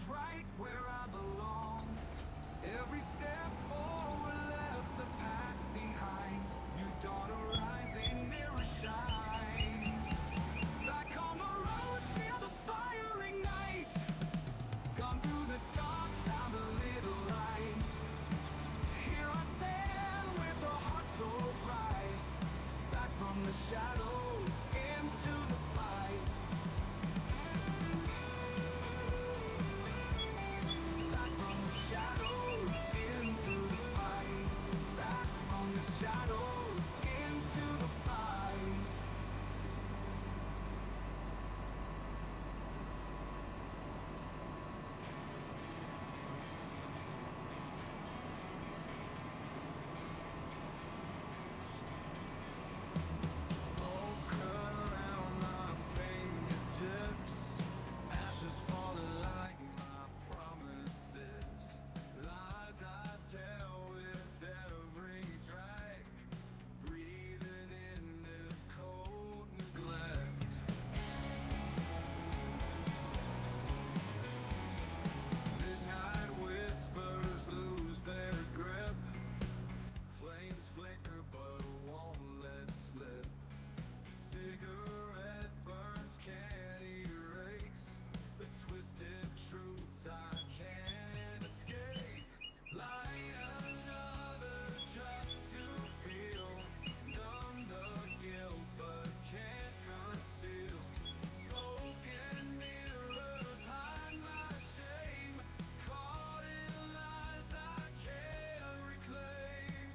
right where I belong. Every step forward left the past behind. New dawn arising, mirror shines. Back on the road, feel the fire ignite. Gone through the dark, found a little light. Here I stand with a heart so bright. Back from the shadows into the fight. Back from the shadows into the fight. Back from the shadows into the fight. Smoke around my fingertips, ashes falling like my promises. Lies I tell with every drag, breathing in this cold neglect. Midnight whispers lose their grip. Flames flicker but won't let slip. Cigarette burns can't erase the twisted truths I can't escape. Light another just to feel, numb the guilt but can't conceal. Smoke and mirrors hide my shame, caught in lies I can't reclaim.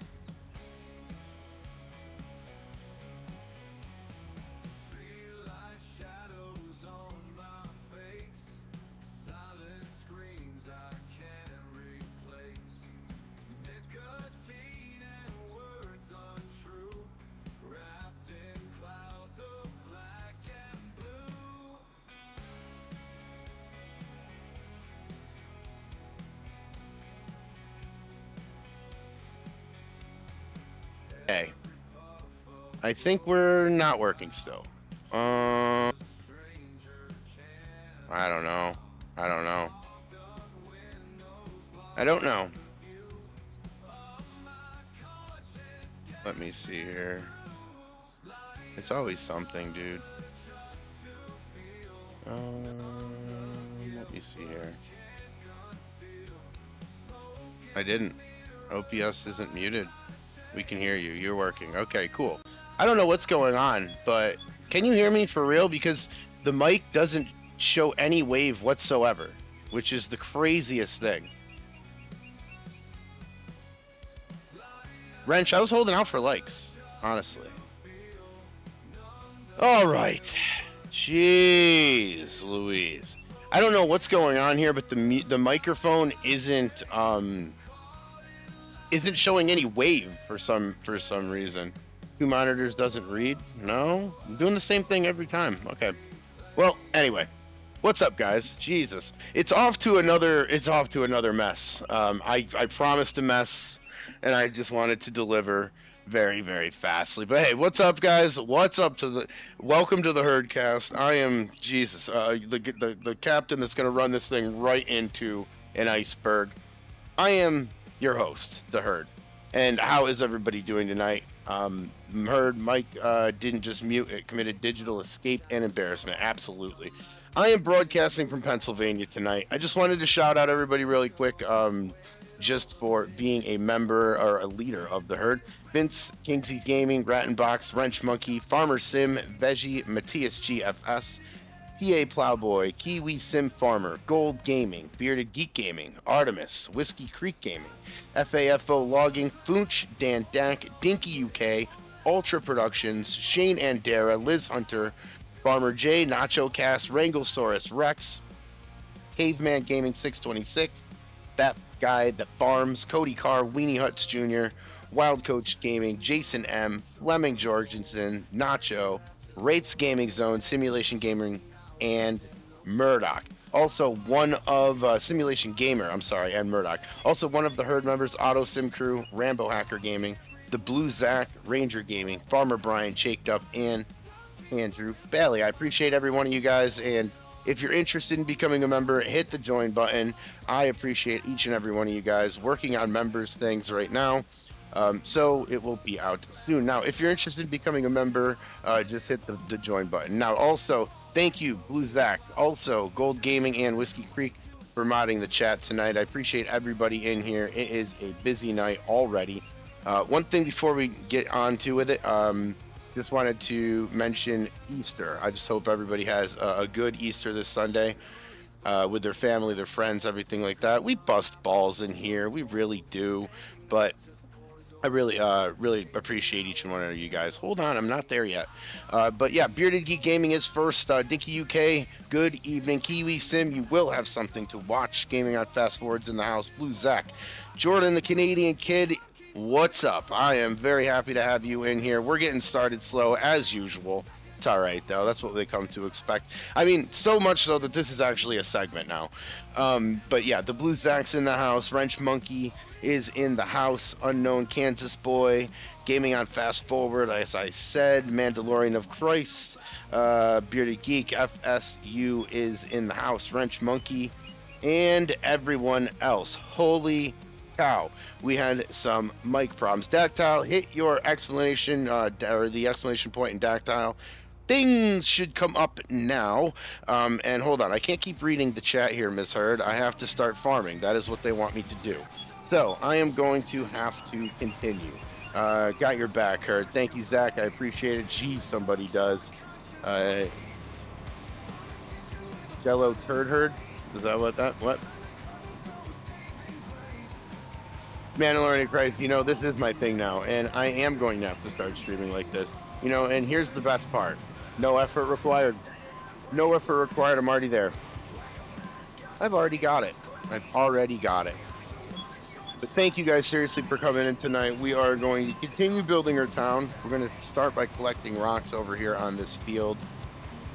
Streetlight shadows on my face, silent screams I can't replace. Nicotine and words untrue, wrapped in clouds of black and blue. Okay. I think we're not working still. I don't know. I don't know. I don't know. Let me see here. It's always something, dude. Let me see here. I didn't. OPS isn't muted. We can hear you. You're working. Okay, cool. I don't know what's going on, but can you hear me for real? Because the mic doesn't show any wave whatsoever, which is the craziest thing. Wrench, I was holding out for likes, honestly. All right. Jeez Louise. I don't know what's going on here, but the microphone isn't showing any wave for some reason. Two monitors doesn't read. No, I'm doing the same thing every time. Okay. Well, anyway, what's up, guys? Jesus, it's off to another mess. I promised a mess, and I just wanted to deliver very, very fastly. But hey, what's up, guys? What's up welcome to the Herdcast. I am Jesus, the captain that's going to run this thing right into an iceberg. I am your host, the Herd. And how is everybody doing tonight? Heard Mike didn't just mute it, committed digital escape and embarrassment. Absolutely. I am broadcasting from Pennsylvania tonight. I just wanted to shout out everybody really quick, just for being a member or a leader of the Herd. Vince, Kingsy's Gaming, Rattenbox, Wrench Monkey, Farmer Sim, Veggie, Matthias GFS, PA Plowboy, Kiwi Sim Farmer, Gold Gaming, Bearded Geek Gaming, Artemis, Whiskey Creek Gaming, FAFO Logging, Foonch, Dan Dak, Dinky UK, Ultra Productions, Shane Andera, Liz Hunter, Farmer J, Nacho Cast, Wranglesaurus Rex, Caveman Gaming 626, That Guy That Farms, Cody Carr, Weenie Huts Jr., Wild Coach Gaming, Jason M, Fleming Jorgensen, Nacho, Rates Gaming Zone, Simulation Gaming, and Murdoch. Also one of Simulation Gamer, and Murdoch. Also one of the Herd members, Auto Sim Crew, Rambo Hacker Gaming, The Blue Zach, Ranger Gaming, Farmer Brian, Shaked Up, and Andrew Bailey. I appreciate every one of you guys, and If you're interested in becoming a member, hit the join button. I appreciate each and every one of you guys working on members things right now. So it will be out soon. Now, if you're interested in becoming a member, just hit the join button. Now, also, thank you, Blue Zach, also Gold Gaming and Whiskey Creek for modding the chat tonight. I appreciate everybody in here. It is a busy night already. One thing before we get on to with it, just wanted to mention Easter. I just hope everybody has a good Easter this Sunday with their family, their friends, everything like that. We bust balls in here. We really do. But I really appreciate each and one of you guys. Hold on, I'm not there yet. But yeah, Bearded Geek Gaming is first. Dinky UK, good evening. Kiwi Sim, you will have something to watch. Gaming on Fast Forwards in the house. Blue Zach. Jordan, the Canadian Kid, what's up? I am very happy to have you in here. We're getting started slow, as usual. It's all right, though. That's what they come to expect. I mean, so much so that this is actually a segment now. But yeah, the Blue Zach's in the house. Wrench Monkey is in the house. Unknown Kansas Boy. Gaming on Fast Forward, as I said. Mandalorian of Christ. Bearded Geek. FSU is in the house. Wrench Monkey. And everyone else. Holy cow. We had some mic problems. Dactyl, hit your explanation, or the exclamation point in Dactyl. Things should come up now. And hold on, I can't keep reading the chat here, Miss Hurd. I have to start farming. That is what they want me to do. So I am going to have to continue. Got your back, Hurd. Thank you, Zach. I appreciate it. Geez, somebody does. Jello Turd Herd? Is that what? Mandalorian of Christ, you know, this is my thing now, and I am going to have to start streaming like this. You know, and here's the best part. No effort required. No effort required, I'm already there. I've already got it. But thank you guys seriously for coming in tonight. We are going to continue building our town. We're going to start by collecting rocks over here on this field.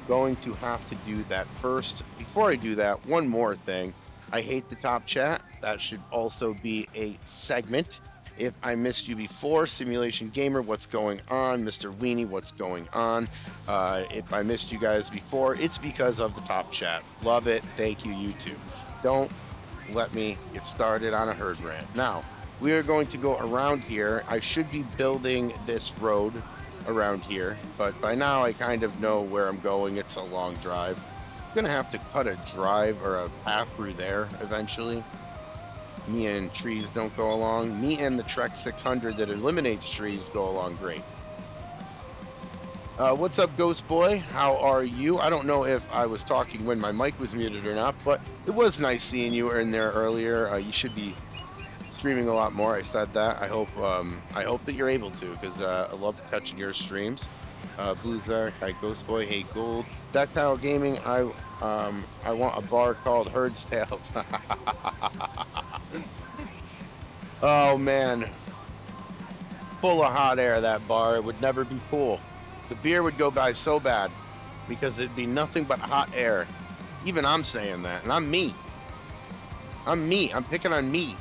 Going to have to do that first. Before I do that, one more thing. I hate the top chat. That should also be a segment. If I missed you before, Simulation Gamer, what's going on? Mr. Weenie, what's going on? If I missed you guys before, it's because of the top chat. Love it. Thank you, YouTube. Don't let me get started on a herd rant. Now, we are going to go around here. I should be building this road around here, but by now I kind of know where I'm going. It's a long drive. I'm gonna have to cut a drive or a path through there eventually. Me and trees don't go along. Me and the Trek 600 that eliminates trees go along great. What's up, Ghost Boy? How are you? I don't know if I was talking when my mic was muted or not, but it was nice seeing you in there earlier. You should be streaming a lot more. I said that. I hope that you're able to, because I love catching your streams. Blue Zark, hi Ghost Boy, hey Gold. Dactyl Gaming, I want a bar called Herd's Tales. Oh man, full of hot air, that bar. It would never be cool. The beer would go by so bad because it'd be nothing but hot air. Even I'm saying that, and I'm me. I'm picking on me.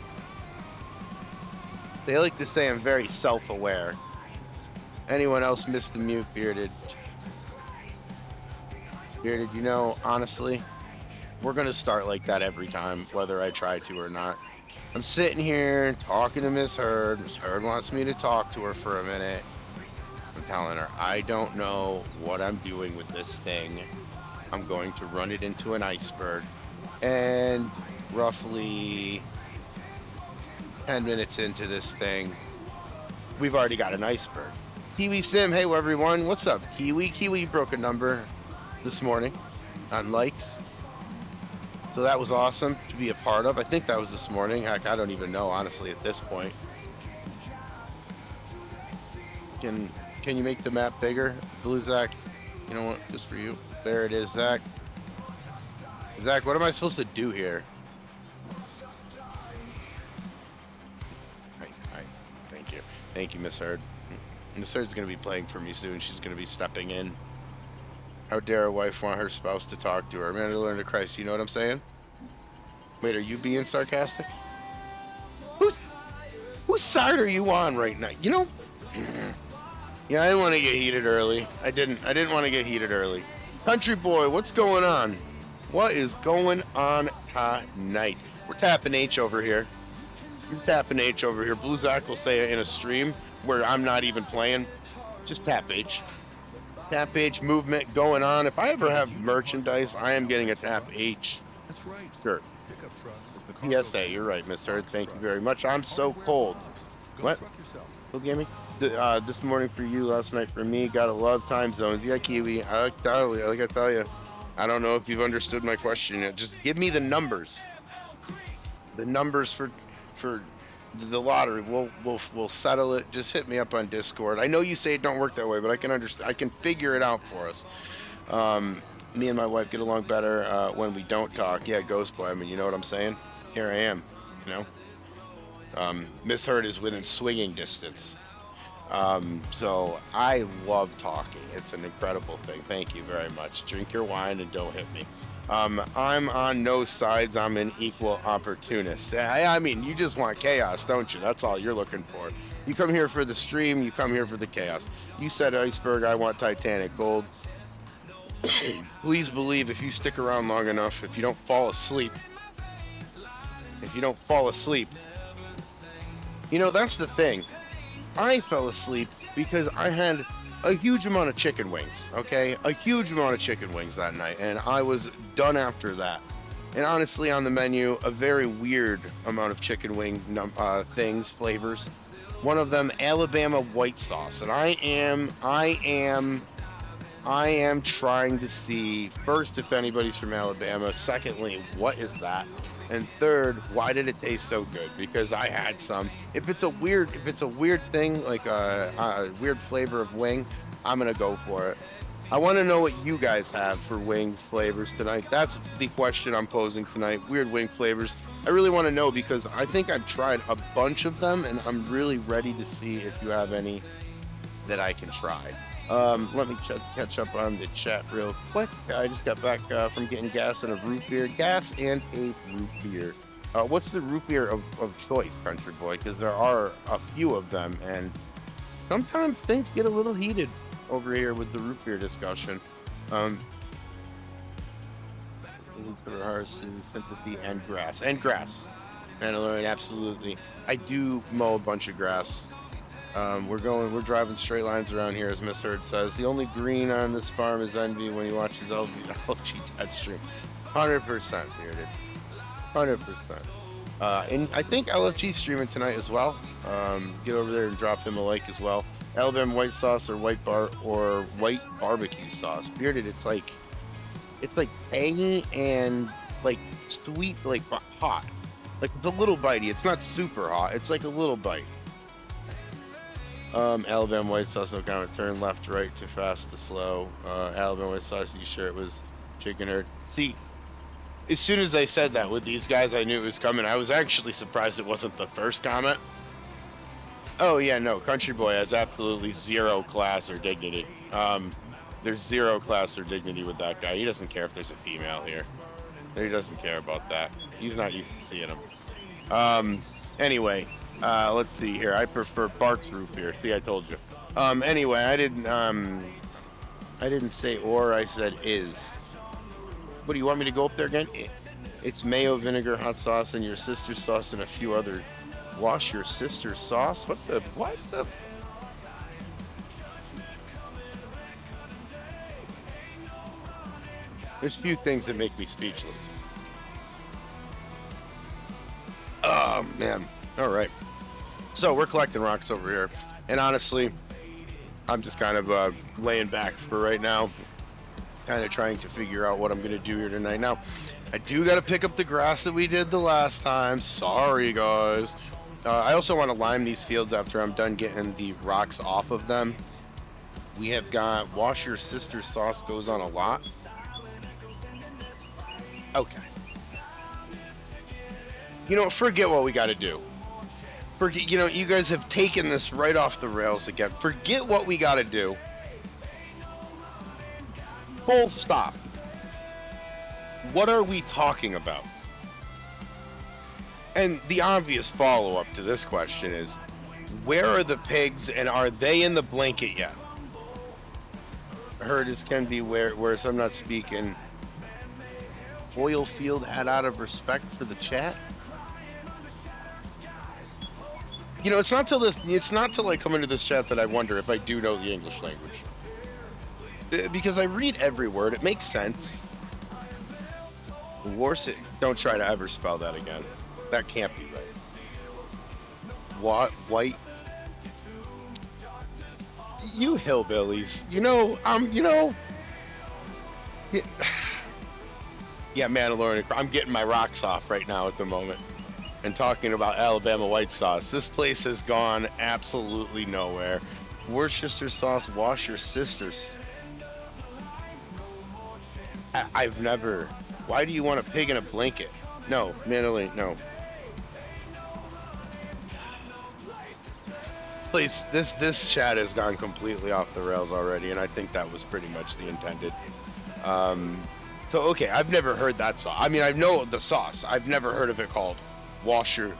They like to say I'm very self-aware. Anyone else missed the mute, Bearded? Bearded, you know, honestly, we're gonna start like that every time, whether I try to or not. I'm sitting here talking to Miss Hurd. Miss Hurd wants me to talk to her for a minute. I'm telling her, I don't know what I'm doing with this thing. I'm going to run it into an iceberg. And roughly 10 minutes into this thing, we've already got an iceberg. Kiwi Sim, hey everyone, what's up? Kiwi broke a number this morning on likes. So that was awesome to be a part of. I think that was this morning. Heck, I don't even know, honestly, at this point. Can you make the map bigger? Blue Zach, you know what, just for you. There it is, Zach. Zach, what am I supposed to do here? Hi. Thank you. Thank you, Miss Hurd. Miss Hurd's going to be playing for me soon. She's going to be stepping in. How dare a wife want her spouse to talk to her? Mandalorian of Christ, you know what I'm saying? Wait, are you being sarcastic? Whose side are you on right now? You know, yeah, I didn't want to get heated early. I didn't want to get heated early. Country boy, what's going on? What is going on tonight? We're tapping H over here. We're tapping H over here. Blue Zach will say it in a stream where I'm not even playing. Just tap H. Tap H movement going on. If I ever have merchandise, I am getting a tap H. That's right. Sure. Pickup trucks. It's a PSA. You're right, Miss Heard. Thank you very much. I'm so cold. Go What? truck yourself. Who gave me? This morning for you, last night for me. Gotta love time zones. Yeah, Kiwi. I tell you. I don't know if you've understood my question yet. Just give me the numbers. The numbers for the lottery. We'll settle it. Just hit me up on Discord. I know you say it don't work that way, but I can understand. I can figure it out for us. Me and my wife get along better when we don't talk. Yeah, Ghost Boy. I mean, you know what I'm saying? Here I am. You know. Miss Heard is within swinging distance. So I love talking. It's an incredible thing. Thank you very much. Drink your wine and don't hit me. I'm on no sides. I'm an equal opportunist. I mean, you just want chaos, don't you? That's all you're looking for. You come here for the stream. You come here for the chaos. You said iceberg. I want Titanic gold. Please believe if you stick around long enough, if you don't fall asleep, you know, that's the thing. I fell asleep because I had a huge amount of chicken wings, okay? A huge amount of chicken wings that night, and I was done after that. And honestly, on the menu, a very weird amount of chicken wing flavors. One of them, Alabama white sauce, and I am trying to see, first, if anybody's from Alabama. Secondly, what is that? And third, why did it taste so good? Because I had some. If it's a weird thing, like a weird flavor of wing, I'm gonna go for it. I want to know what you guys have for wings flavors tonight. That's the question I'm posing tonight. Weird wing flavors. I really want to know because I think I've tried a bunch of them, and I'm really ready to see if you have any that I can try. Let me catch up on the chat real quick. I just got back from getting gas and a root beer. Gas and a root beer. What's the root beer of choice, Country Boy? Because there are a few of them, and sometimes things get a little heated over here with the root beer discussion. Sympathy and grass. And grass. And absolutely. I do mow a bunch of grass. We're driving straight lines around here, as Miss Heard says. The only green on this farm is envy when he watches LG Dead stream. 100%, bearded. 100%. And I think LFG streaming tonight as well. Get over there and drop him a like as well. Alabama white sauce or white barbecue sauce. Bearded, it's like tangy and like sweet, like hot. Like it's a little bitey. It's not super hot. It's like a little bite. Alabama white sauce, no comment. Turn left, right, too fast, too slow. Alabama white sauce, you sure it was chicken herd? See, as soon as I said that with these guys, I knew it was coming. I was actually surprised it wasn't the first comment. Oh yeah, no, Country Boy has absolutely zero class or dignity. There's zero class or dignity with that guy. He doesn't care if there's a female here. He doesn't care about that. He's not used to seeing them. Anyway, let's see here. I prefer Barks root beer. See, I told you. Anyway, I didn't say or, I said is. What do you want me to go up there again? It's mayo, vinegar, hot sauce, and your sister's sauce, and a few other. Wash your sister's sauce? What the? There's few things that make me speechless. Oh man. All right. So we're collecting rocks over here, and honestly, I'm just kind of laying back for right now, kind of trying to figure out what I'm gonna do here tonight. Now, I do gotta pick up the grass that we did the last time. Sorry, guys. I also want to lime these fields after I'm done getting the rocks off of them. We have got wash your sister's sauce goes on a lot. Okay. You know, forget what we got to do. Forget, you know, you guys have taken this right off the rails again. Forget what we got to do. Full stop. What are we talking about? And the obvious follow-up to this question is, where are the pigs and are they in the blanket yet? Heard as can be where I'm not speaking. oil field had out of respect for the chat? You know, it's not till I come into this chat that I wonder if I do know the English language. Because I read every word, it makes sense. Don't try to ever spell that again. That can't be right. What? White? You hillbillies. Yeah, Mandalorian. I'm getting my rocks off right now at the moment. And talking about Alabama white sauce. This place has gone absolutely nowhere. Worcester sauce, wash your sisters. I've never. Why do you want a pig in a blanket? No, Mandalorian, no. Please, this chat has gone completely off the rails already, and I think that was pretty much the intended. So okay, I've never heard that sauce. I mean, I know the sauce. I've never heard of it called wash your.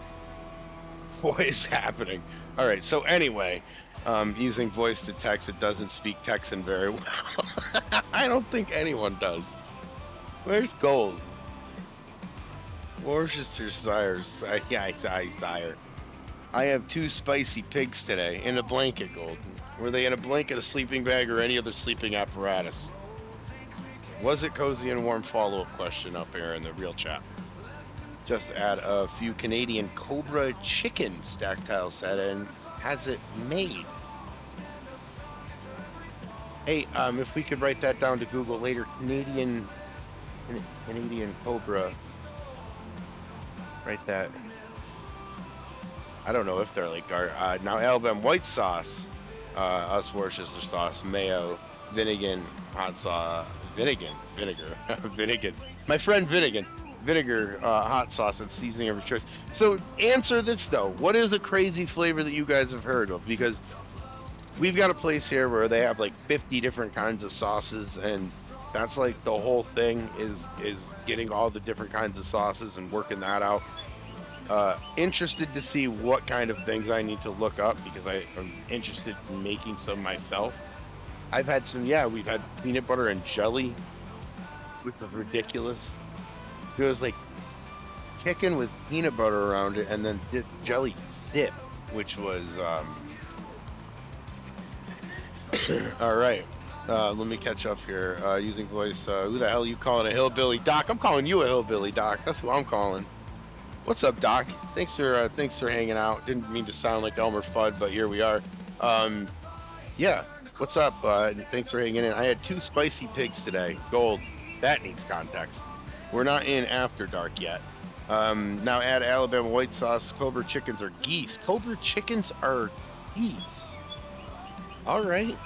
What is happening? All right. So anyway, using voice to text, it doesn't speak Texan very well. I don't think anyone does. Where's Gold? Worcestershire. Sire. I have 2 spicy pigs today in a blanket, Gold. Were they in a blanket, a sleeping bag, or any other sleeping apparatus? Was it cozy and warm? Follow-up question up here in the real chat. Just add a few Canadian Cobra chickens, Dactyl said, and has it made. Hey, if we could write that down to Google later, Canadian Cobra. Write that. I don't know if they're like now Alabama white sauce, us Worcester sauce, mayo, Vinnigan, hot sauce, vinegar. My friend vinegar, hot sauce and seasoning of your choice. So answer this though. What is a crazy flavor that you guys have heard of? Because we've got a place here where they have like 50 different kinds of sauces, and that's like the whole thing is getting all the different kinds of sauces and working that out. Interested to see what kind of things I need to look up because I'm interested in making some myself. I've had some, we've had peanut butter and jelly, which was ridiculous. It was like chicken with peanut butter around it and then jelly dip, which was, all right. Let me catch up here. Using voice, who the hell are you calling a hillbilly? Doc, I'm calling you a hillbilly, Doc. That's what I'm calling. What's up, Doc? Thanks for hanging out. Didn't mean to sound like Elmer Fudd, but here we are. Yeah, what's up? Thanks for hanging in. I had 2 spicy pigs today. Gold. That needs context. We're not in After Dark yet. Now add Alabama white sauce. Cobra chickens are geese. Cobra chickens are geese. All right.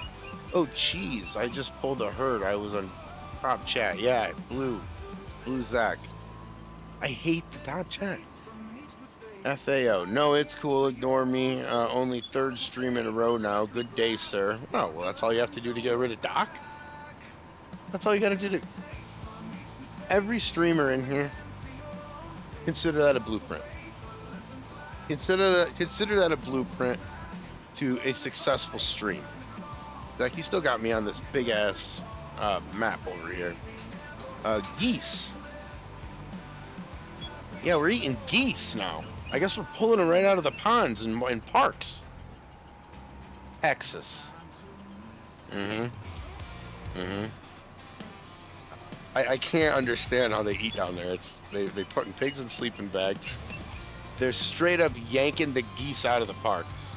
Oh, cheese. I just pulled a herd. I was on top chat. Yeah, blue Zach. I hate the top chat. FAO. No, it's cool. Ignore me. Only 3rd stream in a row now. Good day, sir. Oh, well, that's all you have to do to get rid of Doc? That's all you gotta do. Every streamer in here, consider that a blueprint. Consider that a blueprint to a successful stream. Zach, you still got me on this big-ass map over here. Geese. Yeah, we're eating geese now. I guess we're pulling them right out of the ponds and in parks. Texas. I can't understand how they eat down there. They putting pigs in sleeping bags. They're straight up yanking the geese out of the parks.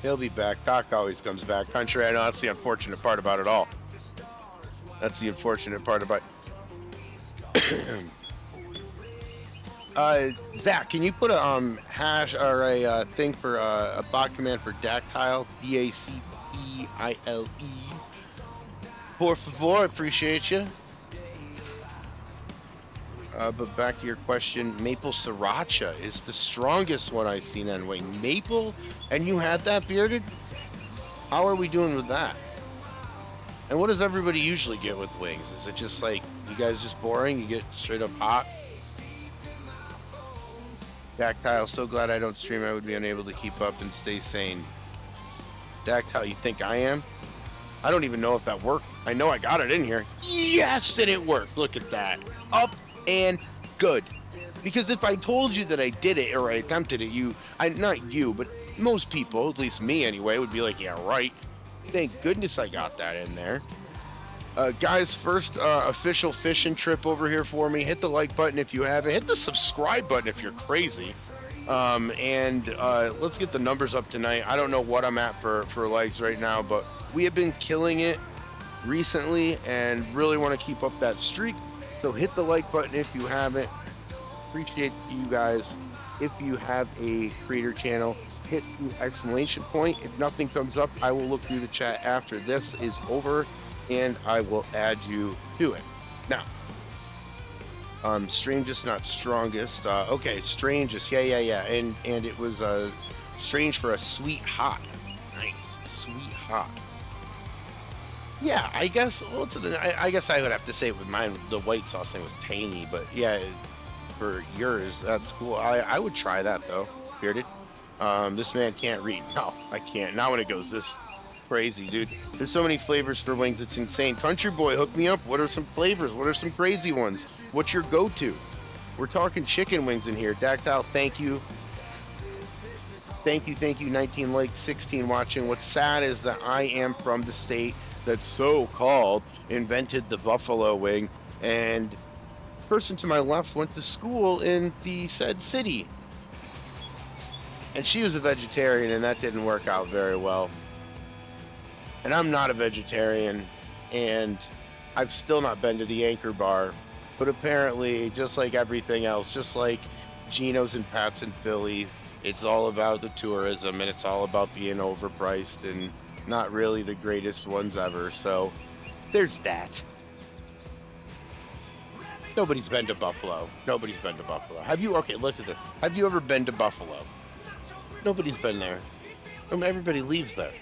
He'll be back. Doc always comes back. Country, I know that's the unfortunate part about it all. That's the unfortunate part about Zach, can you put a hash or a thing for a bot command for Dactyl, Dacteile? Por favor, I appreciate you. But back to your question, maple sriracha is the strongest one I've seen anyway. Maple, and you had that, Bearded? How are we doing with that? And what does everybody usually get with wings? Is it just like, you guys just boring? You get straight up hot? Dactyl, so glad I don't stream. I would be unable to keep up and stay sane. Dactyl, you think I am? I don't even know if that worked I know I got it in here. Yes, and it worked. Look at that. Up and good. Because if I told you that I did it or I attempted it, not you, but most people, at least me anyway, would be like, yeah, right. Thank goodness I got that in there. Guys, first official fishing trip over here for me. Hit the like button if you haven't. Hit the subscribe button if you're crazy. And let's get the numbers up tonight. I don't know what I'm at for likes right now, but we have been killing it recently and really want to keep up that streak. So hit the like button if you haven't. Appreciate you guys. If you have a creator channel, hit the exclamation point. If nothing comes up, I will look through the chat after this is over and I will add you to it. Now, strangest, not strongest. Okay, strangest. Yeah. And it was strange for a sweet hot. Nice, sweet hot. Yeah, I guess. Well, I guess I would have to say with mine, the white sauce thing was tangy, but yeah, for yours, that's cool. I would try that though. Bearded. This man can't read. No, I can't. Not when it goes this crazy, dude. There's so many flavors for wings, it's insane. Country boy, hook me up. What are some flavors? What are some crazy ones? What's your go-to? We're talking chicken wings in here. Dactyl, thank you. Thank you. 19 likes, 16 watching. What's sad is that I am from the state that so-called invented the buffalo wing, and the person to my left went to school in the said city. And she was a vegetarian, and that didn't work out very well. And I'm not a vegetarian, and I've still not been to the Anchor Bar. But apparently, just like everything else, just like Geno's and Pat's and Philly's, it's all about the tourism, and it's all about being overpriced and not really the greatest ones ever. So there's that. Nobody's been to Buffalo. Nobody's been to Buffalo. Have you? Okay, look at this. Have you ever been to Buffalo? Nobody's been there. Everybody leaves there.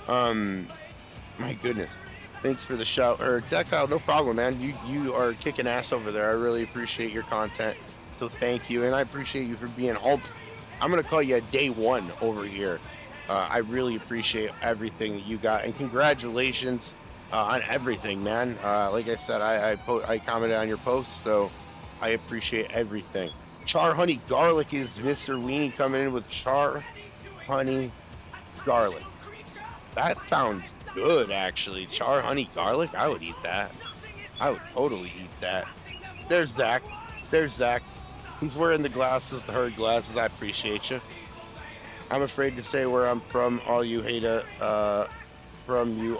My goodness. Thanks for the shout. Or Dactyl, no problem, man. You are kicking ass over there. I really appreciate your content. So thank you, and I appreciate you for being home. I'm gonna call you a day one over here. I really appreciate everything that you got, and congratulations on everything, man. Like I said, I commented on your post, so I appreciate everything. Char honey garlic is Mr. Weenie coming in with char honey garlic. That sounds good, actually. Char honey garlic, I would eat that. I would totally eat that. There's Zach. He's wearing the glasses, the herd glasses. I appreciate you. I'm afraid to say where I'm from. All you hate you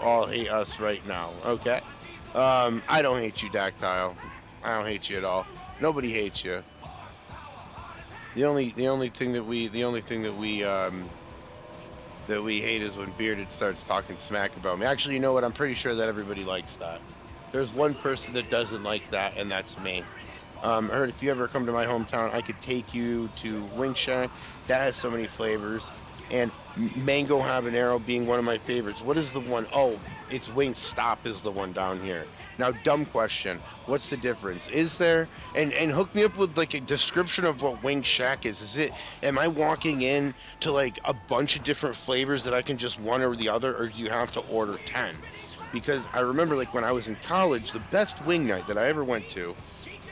all hate us right now. Okay. I don't hate you, Dactyl. I don't hate you at all. Nobody hates you. The only thing that we hate is when Bearded starts talking smack about me. Actually, you know what? I'm pretty sure that everybody likes that. There's one person that doesn't like that, and that's me. I heard if you ever come to my hometown, I could take you to Wing Shack. That has so many flavors. And mango habanero being one of my favorites. What is the one? Oh, it's Wingstop is the one down here. Now, dumb question. What's the difference? Is there? And hook me up with like a description of what Wing Shack is. Am I walking in to like a bunch of different flavors that I can just one or the other, or do you have to order 10? Because I remember like when I was in college, the best wing night that I ever went to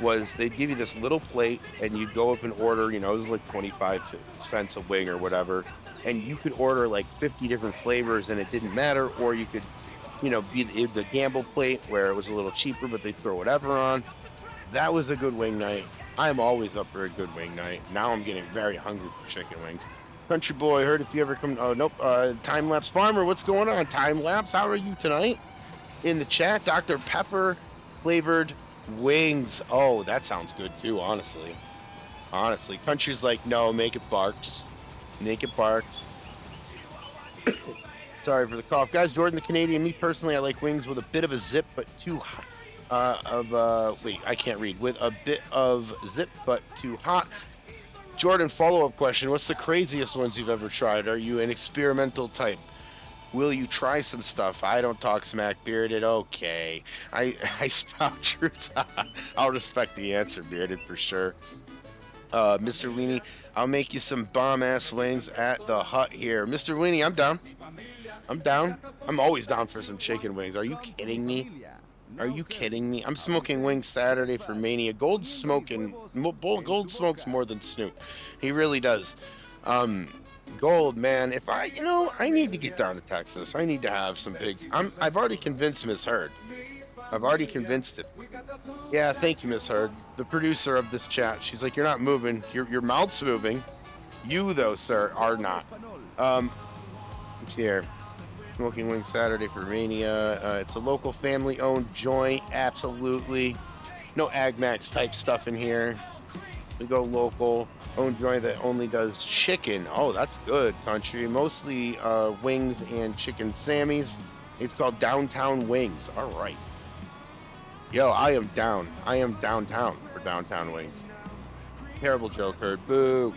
was they'd give you this little plate and you'd go up and order, it was like 25 cents a wing or whatever. And you could order like 50 different flavors and it didn't matter, or you could, be the gamble plate where it was a little cheaper, but they'd throw whatever on. That was a good wing night. I'm always up for a good wing night. Now I'm getting very hungry for chicken wings. Country boy, heard if you ever come, oh, nope, Time Lapse Farmer, what's going on? Time Lapse, how are you tonight? In the chat, Dr. Pepper flavored wings. Oh, that sounds good too, honestly. Country's like, no, make it barks. Naked barks. Sorry for the cough, guys. Jordan the Canadian. Me personally, I like wings with a bit of a zip, but too hot. Wait, I can't read. With a bit of zip, but too hot. Jordan, follow-up question. What's the craziest ones you've ever tried? Are you an experimental type? Will you try some stuff? I don't talk smack, Bearded. Okay. I spout truths. I'll respect the answer, Bearded, for sure. Mr. Weenie, I'll make you some bomb-ass wings at the hut here. Mr. Weenie, I'm down. I'm down. I'm always down for some chicken wings. Are you kidding me? Are you kidding me? I'm smoking wings Saturday for Mania. Gold smokes more than Snoop. He really does. Gold, man. If I, I need to get down to Texas. I need to have some pigs. I've already convinced Miss Heard. I've already convinced him. Yeah, thank you, Miss Heard, the producer of this chat. She's like, you're not moving. Your mouth's moving. You, though, sir, are not. Here. Smoking Wings Saturday for Mania. It's a local family-owned joint. Absolutely. No AgMax type stuff in here. We go local. Owned joint that only does chicken. Oh, that's good, country. Mostly wings and chicken Sammys. It's called Downtown Wings. All right. Yo, I am down. I am downtown for Downtown Wings. Terrible joke, Heard. Boo.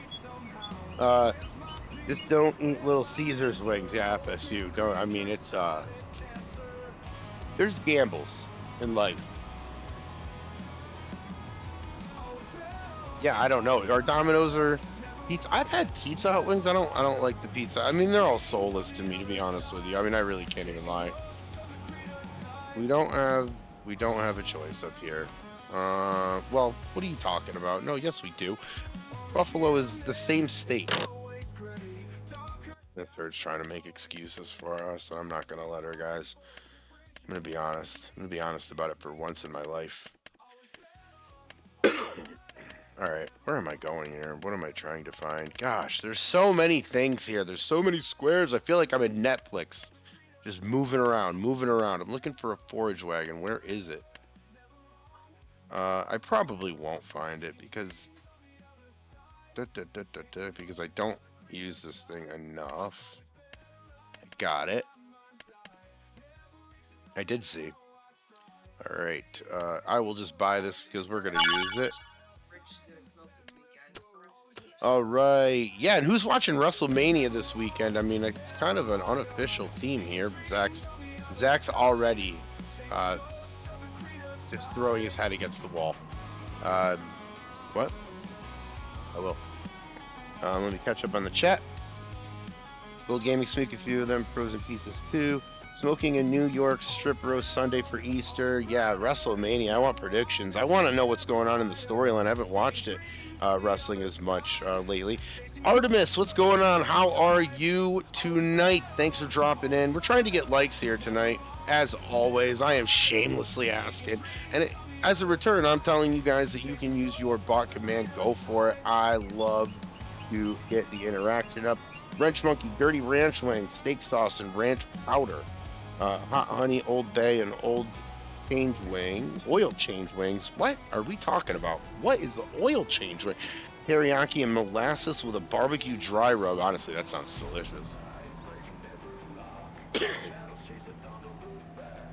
Just don't eat Little Caesars wings. Yeah, FSU. Don't. I mean, it's there's gambles in life. Yeah, I don't know. Our Domino's are pizza. I've had Pizza Hut wings. I don't like the pizza. I mean, they're all soulless to me, to be honest with you. I mean, I really can't even lie. We don't have a choice up here. Well, what are you talking about? No, yes we do. Buffalo is the same state. This Heard's trying to make excuses for us, and I'm not gonna let her, guys. I'm gonna be honest. I'm gonna be honest about it for once in my life. Alright, where am I going here? What am I trying to find? Gosh, there's so many things here. There's so many squares. I feel like I'm in Netflix. Just moving around, moving around. I'm looking for a forage wagon. Where is it? I probably won't find it because because I don't use this thing enough. I got it. I did see. All right. I will just buy this because we're gonna use it. All right. Yeah, and who's watching WrestleMania this weekend? I mean, it's kind of an unofficial team here. Zach's already just throwing his head against the wall. What? I will. Let me catch up on the chat. Gold Gaming smoke a few of them. Frozen pizzas too. Smoking a New York strip roast Sunday for Easter. Yeah, WrestleMania. I want predictions. I want to know what's going on in the storyline. I haven't watched it wrestling as much lately. Artemis, what's going on? How are you tonight? Thanks for dropping in. We're trying to get likes here tonight. As always, I am shamelessly asking. And as a return, I'm telling you guys that you can use your bot command. Go for it. I love to get the interaction up. Wrench Monkey, Dirty Ranch Wings, steak sauce, and ranch powder. Hot honey, Old Bay, and oil change wings. What are we talking about? What is the oil change wing? Teriyaki and molasses with a barbecue dry rub. Honestly, that sounds delicious.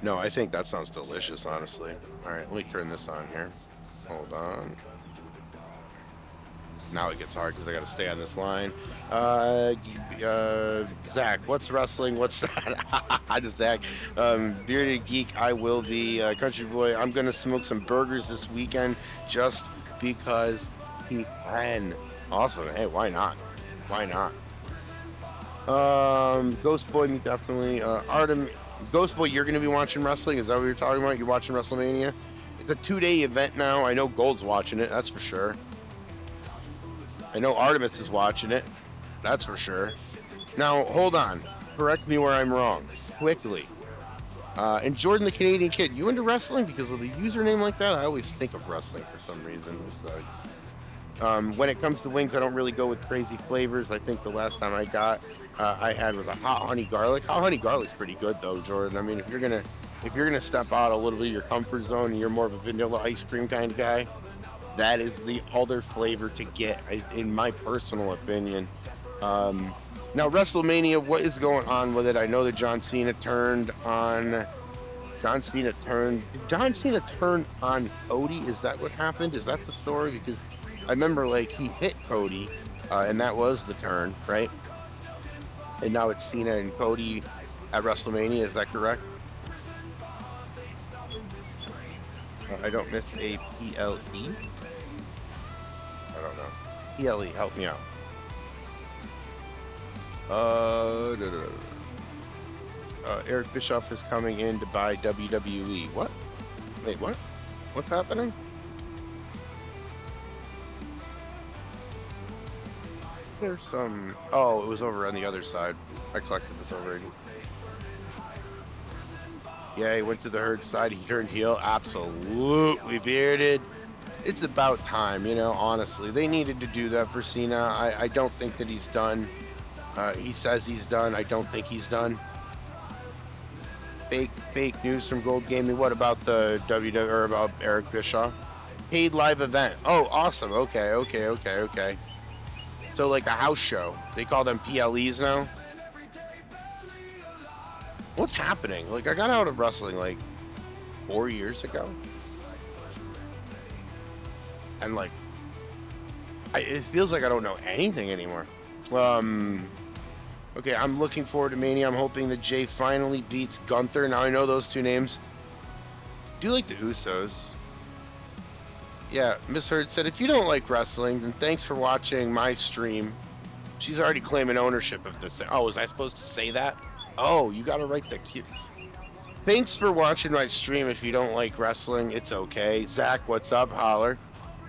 No, I think that sounds delicious, honestly. All right, let me turn this on here. Hold on. Now it gets hard because I got to stay on this line. Zach, what's wrestling? What's that? Zach, bearded geek, I will be. Country boy, I'm gonna smoke some burgers this weekend just because he can. Awesome. Hey, why not? Why not? Ghost boy, definitely. Artem, Ghost boy, you're gonna be watching wrestling. Is that what you're talking about? You're watching WrestleMania? It's a 2-day event now. I know Gold's watching it. That's for sure. I know Artemis is watching it. That's for sure. Now, hold on. Correct me where I'm wrong. Quickly. And Jordan the Canadian Kid, you into wrestling? Because with a username like that, I always think of wrestling for some reason. So, when it comes to wings, I don't really go with crazy flavors. I think the last time I had was a hot honey garlic. Hot honey garlic's pretty good though, Jordan. I mean, if you're gonna step out a little bit of your comfort zone and you're more of a vanilla ice cream kind of guy, that is the other flavor to get, in my personal opinion. Now, WrestleMania, what is going on with it? I know that John Cena turned on Cody? Is that what happened? Is that the story? Because I remember, like, he hit Cody, and that was the turn, right? And now it's Cena and Cody at WrestleMania. Is that correct? I don't miss a PLE. I don't know. PLE, help me out. Eric Bischoff is coming in to buy WWE. What? Wait, what? What's happening? There's some... Oh, it was over on the other side. I collected this already. Yeah, he went to the herd side. He turned heel. Absolutely bearded. It's about time, you know, honestly. They needed to do that for Cena. I don't think that he's done. He says he's done. I don't think he's done. Fake news from Gold Gaming. What about the or about Eric Bischoff? Paid live event. Oh, awesome. Okay. So like a house show. They call them PLEs now. What's happening? Like, I got out of wrestling like 4 years ago. And like, it feels like I don't know anything anymore. Okay, I'm looking forward to Mania. I'm hoping that Jay finally beats Gunther. Now I know those two names. I do like the Usos. Yeah, Miss Hurd said, if you don't like wrestling, then thanks for watching my stream. She's already claiming ownership of this thing. Oh, was I supposed to say that? Oh, you gotta write the cue. Thanks for watching my stream. If you don't like wrestling, it's okay. Zach, what's up? Holler.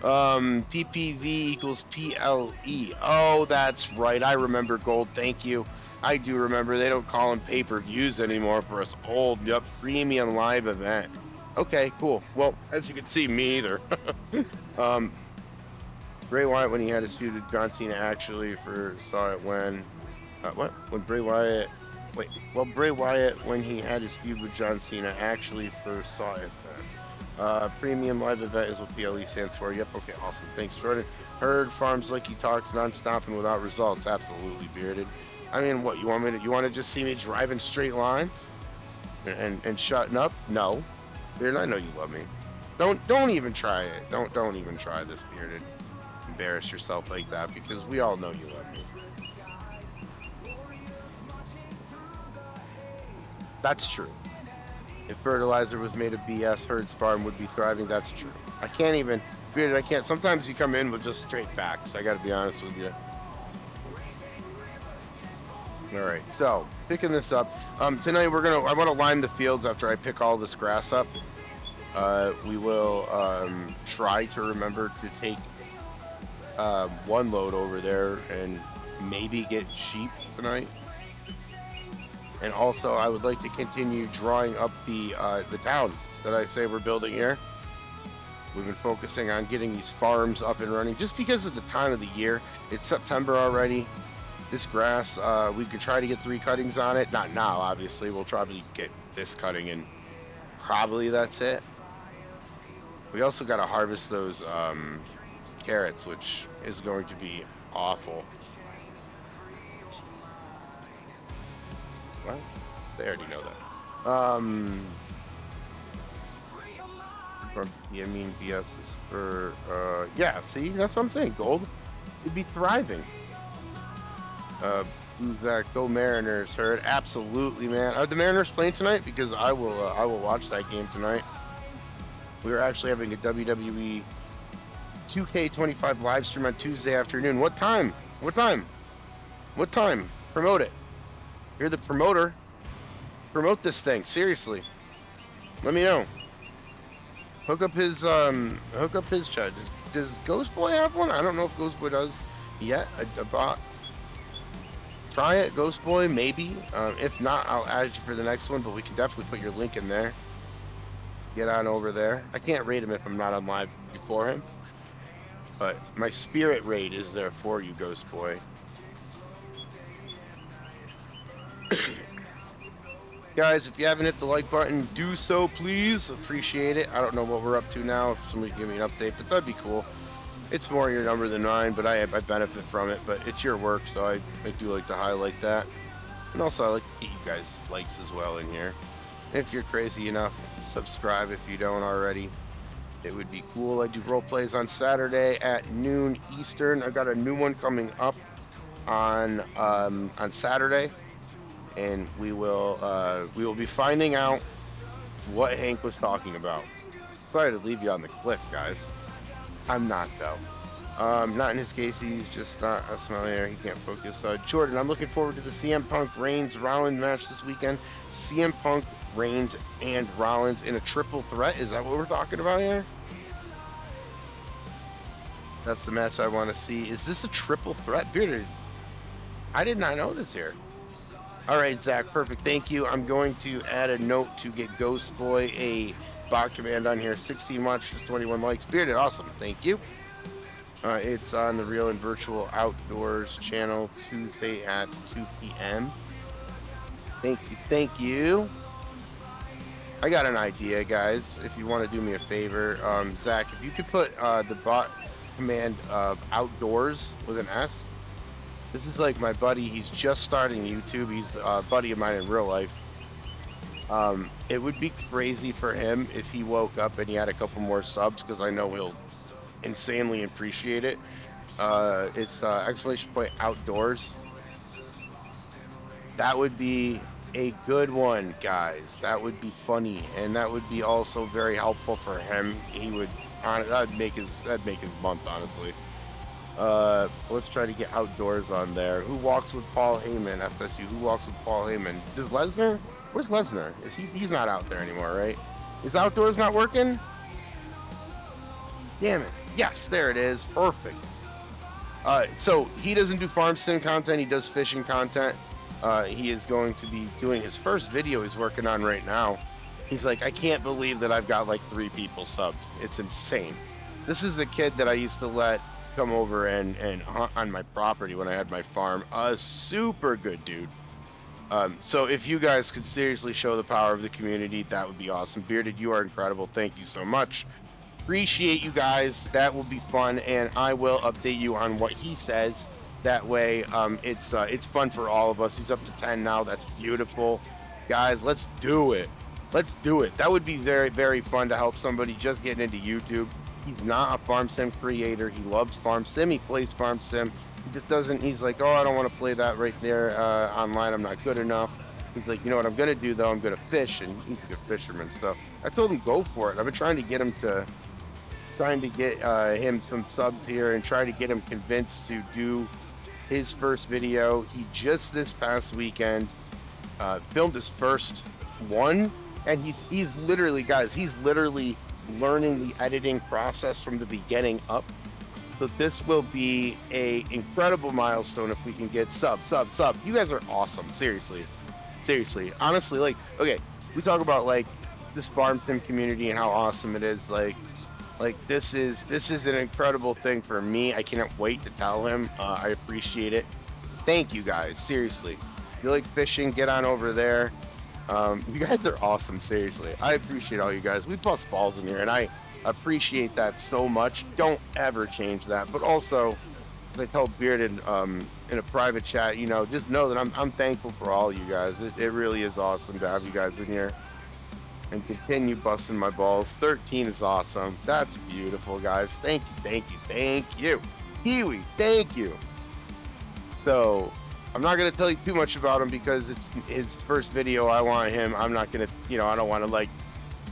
PPV equals PLE. Oh, that's right. I remember, Gold. Thank you. I do remember. They don't call them pay-per-views anymore for us old. Yup, premium live event. Okay, cool. Well, as you can see, me either. Bray Wyatt, when he had his feud with John Cena, actually saw it when... what? When Bray Wyatt... Wait. Well, Bray Wyatt, when he had his feud with John Cena, actually first saw it then. Premium live event is what PLE stands for. Yep, okay, awesome. Thanks, Jordan. Herd farms like he talks non-stop and without results. Absolutely, bearded. I mean, what, you want to just see me driving straight lines? And shutting up? No. Bearded, I know you love me. Don't even try it. Don't even try this, bearded. Embarrass yourself like that, because we all know you love me. That's true. If fertilizer was made of BS, Herd's farm would be thriving. That's true. I can't even, bearded, I can't. Sometimes you come in with just straight facts. I gotta be honest with you. Alright, so, picking this up. Tonight I want to line the fields after I pick all this grass up. We will try to remember to take one load over there and maybe get sheep tonight. And also, I would like to continue drawing up the town that I say we're building here. We've been focusing on getting these farms up and running just because of the time of the year. It's September already. This grass, we could try to get 3 cuttings on it. Not now, obviously. We'll probably get this cutting and probably that's it. We also got to harvest those carrots, which is going to be awful. Well, they already know that. I mean, BS is for, yeah, see, that's what I'm saying, Gold. It'd be thriving. Who's that? Go Mariners, Heard. Absolutely, man. Are the Mariners playing tonight? Because I will watch that game tonight. We are actually having a WWE 2K25 live stream on Tuesday afternoon. What time? What time? What time? Promote it. You're the promoter. Promote this thing, seriously. Let me know. Hook up his chat. Does Ghost Boy have one? I don't know if Ghost Boy does yet. A bot. Try it, Ghost Boy, maybe. If not, I'll add you for the next one, but we can definitely put your link in there. Get on over there. I can't raid him if I'm not on live before him. But my spirit raid is there for you, Ghost Boy. Guys, if you haven't hit the like button, do so, please. Appreciate it. I don't know what we're up to now. If somebody can give me an update, but that'd be cool. It's more your number than mine, but I benefit from it. But it's your work, so I do like to highlight that. And also, I like to get you guys likes as well in here. If you're crazy enough, subscribe if you don't already. It would be cool. I do role plays on Saturday at noon Eastern. I got a new one coming up on Saturday. And we will be finding out what Hank was talking about. Sorry to leave you on the cliff, guys. I'm not, though. Not in his case, he's just not a familiar. He can't focus. Jordan, I'm looking forward to the CM Punk Reigns Rollins match this weekend. CM Punk, Reigns, and Rollins in a triple threat. Is that what we're talking about here? That's the match I want to see. Is this a triple threat? Bearded, I did not know this here. All right, Zach, perfect. Thank you. I'm going to add a note to get Ghost Boy a bot command on here. 16 watches, 21 likes. Bearded, awesome. Thank you. It's on the Real and Virtual Outdoors channel Tuesday at 2 p.m. Thank you. Thank you. I got an idea, guys. If you want to do me a favor, Zach, if you could put the bot command of outdoors with an S. This is like my buddy. He's just starting YouTube. He's a buddy of mine in real life. It would be crazy for him if he woke up and he had a couple more subs, because I know he'll insanely appreciate it. It's exclamation point outdoors. That would be a good one, guys. That would be funny, and that would be also very helpful for him. He would that'd make his month, honestly. Let's try to get outdoors on there. Who walks with Paul Heyman? FSU. Who walks with Paul Heyman? Does Lesnar? Where's Lesnar? He's not out there anymore, right? Is outdoors not working? Damn it. Yes, there it is. Perfect. So he doesn't do farm sim content. He does fishing content. He is going to be doing his first video he's working on right now. He's like, I can't believe that I've got like 3 people subbed. It's insane. This is a kid that I used to let come over and hunt on my property when I had my farm. A super good dude. So if you guys could seriously show the power of the community, that would be awesome. Bearded, you are incredible. Thank you so much. Appreciate you guys. That will be fun, and I will update you on what he says. That way, it's fun for all of us. He's up to 10 now. That's beautiful, guys. Let's do it. Let's do it. That would be very, very fun to help somebody just getting into YouTube. He's not a farm sim creator. He loves farm sim. He plays farm sim. He just doesn't. He's like, oh, I don't want to play that right there online. I'm not good enough. He's like, you know what I'm gonna do though? I'm gonna fish, and he's a good fisherman. So I told him go for it. I've been trying to get him some subs here and try to get him convinced to do his first video. He just this past weekend filmed his first one, and he's literally, guys, he's literally learning the editing process from the beginning up. So this will be a incredible milestone if we can get sub. You guys are awesome. Seriously, honestly, like, okay, we talk about like this farm sim community and how awesome it is. Like this is an incredible thing for me. I cannot wait to tell him. I appreciate it. Thank you guys. Seriously, if you like fishing, get on over there. You guys are awesome. Seriously, I appreciate all you guys. We bust balls in here, and I appreciate that so much. Don't ever change that. But also, as I told Bearded in a private chat, you know, just know that I'm thankful for all you guys. It really is awesome to have you guys in here and continue busting my balls. 13 is awesome. That's beautiful, guys. Thank you. Kiwi, thank you. So I'm not going to tell you too much about him because it's his first video. I'm not going to, you know, I don't want to like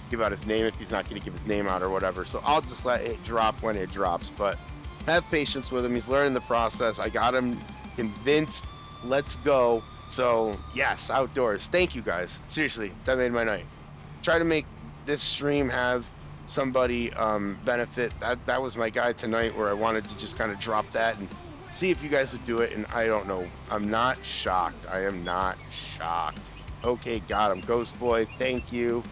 give out his name if he's not going to give his name out or whatever. So I'll just let it drop when it drops, but have patience with him. He's learning the process. I got him convinced. Let's go. So yes, outdoors. Thank you guys. Seriously, that made my night. Try to make this stream have somebody benefit. That was my guy tonight, where I wanted to just kind of drop that and see if you guys would do it. And I don't know. I'm not shocked. I am not shocked. Okay, got him. Ghost Boy, thank you.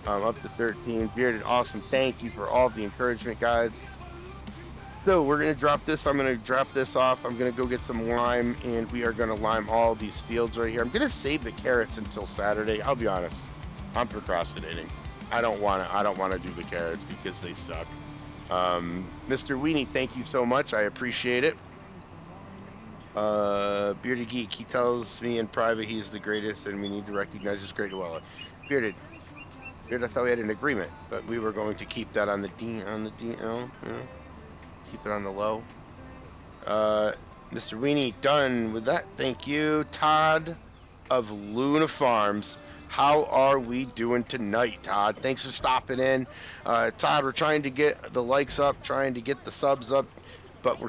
Up to 13. Bearded, awesome. Thank you for all the encouragement, guys. So we're going to drop this. I'm going to drop this off. I'm going to go get some lime, and we are going to lime all these fields right here. I'm going to save the carrots until Saturday. I'll be honest. I'm procrastinating. I don't want to do the carrots because they suck. Mr. Weenie, thank you so much. I appreciate it. Bearded Geek, he tells me in private he's the greatest and we need to recognize his great well. Bearded, I thought we had an agreement that we were going to keep that on the DL. Yeah. Keep it on the low. Mr. Weenie, done with that. Thank you. Todd of Luna Farms. How are we doing tonight, Todd? Thanks for stopping in. Todd, we're trying to get the likes up, trying to get the subs up, but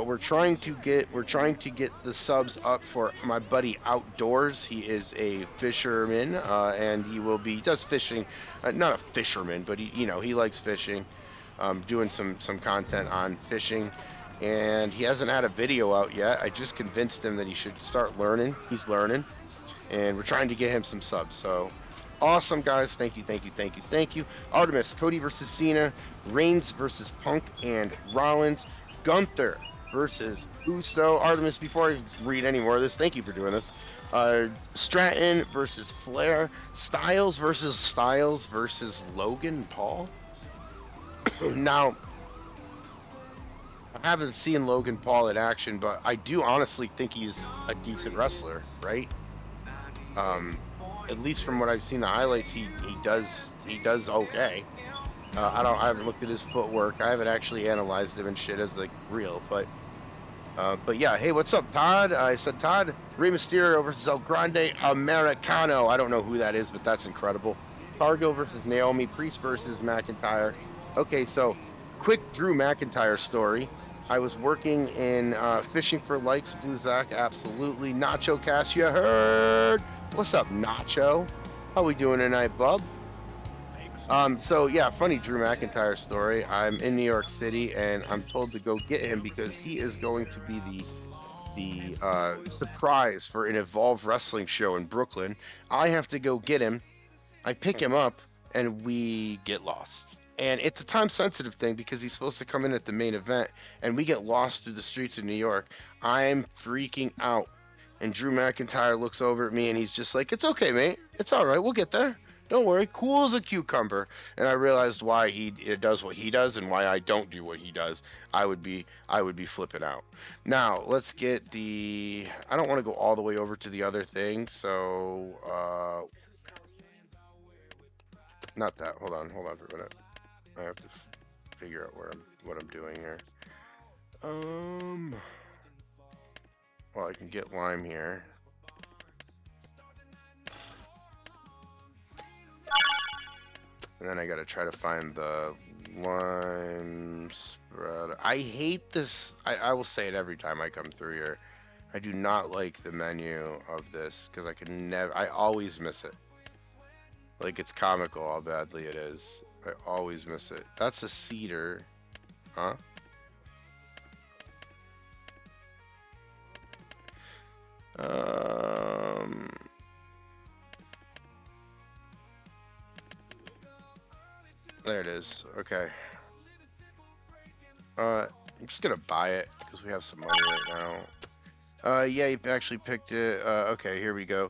we're trying to get the subs up for my buddy Outdoors. He is a fisherman, and he does fishing, not a fisherman, but he likes fishing, doing some content on fishing, and he hasn't had a video out yet. I just convinced him that he should start learning. He's learning, and we're trying to get him some subs. So awesome, guys. Thank you. Artemis, Cody versus Cena, Reigns versus Punk and Rollins, Gunther versus Uso. Artemis, before I read any more of this, thank you for doing this. Stratton versus Flair, Styles versus Logan Paul. Now, I haven't seen Logan Paul in action, but I do honestly think he's a decent wrestler, right? At least from what I've seen the highlights, he does okay. I haven't looked at his footwork. I haven't actually analyzed him and shit as like real, but yeah. Hey, what's up, Todd? I said Todd. Rey Mysterio versus El Grande Americano. I don't know who that is, but that's incredible. Fargo versus Naomi. Priest versus McIntyre. Okay, so quick Drew McIntyre story. I was working in Fishing for Likes, Blue Zack, absolutely. Nacho Cast, you heard? What's up, Nacho? How we doing tonight, bub? So yeah, funny Drew McIntyre story. I'm in New York City, and I'm told to go get him because he is going to be the surprise for an Evolve Wrestling show in Brooklyn. I have to go get him. I pick him up, and we get lost. And it's a time-sensitive thing because he's supposed to come in at the main event, and we get lost through the streets of New York. I'm freaking out. And Drew McIntyre looks over at me, and he's just like, "It's okay, mate. It's all right. We'll get there. Don't worry. Cool as a cucumber." And I realized why he does what he does and why I don't do what he does. I would be flipping out. Now, let's get the... I don't want to go all the way over to the other thing, so... Not that. Hold on for a minute. I have to figure out what I'm doing here. Well, I can get Lime here. And then I gotta try to find the Lime spread. I hate this. I will say it every time I come through here. I do not like the menu of this because I always miss it. Like, it's comical how badly it is. I always miss it. That's a cedar. Huh? There it is. Okay. I'm just gonna buy it because we have some money right now. Yeah, you actually picked it. Okay, here we go.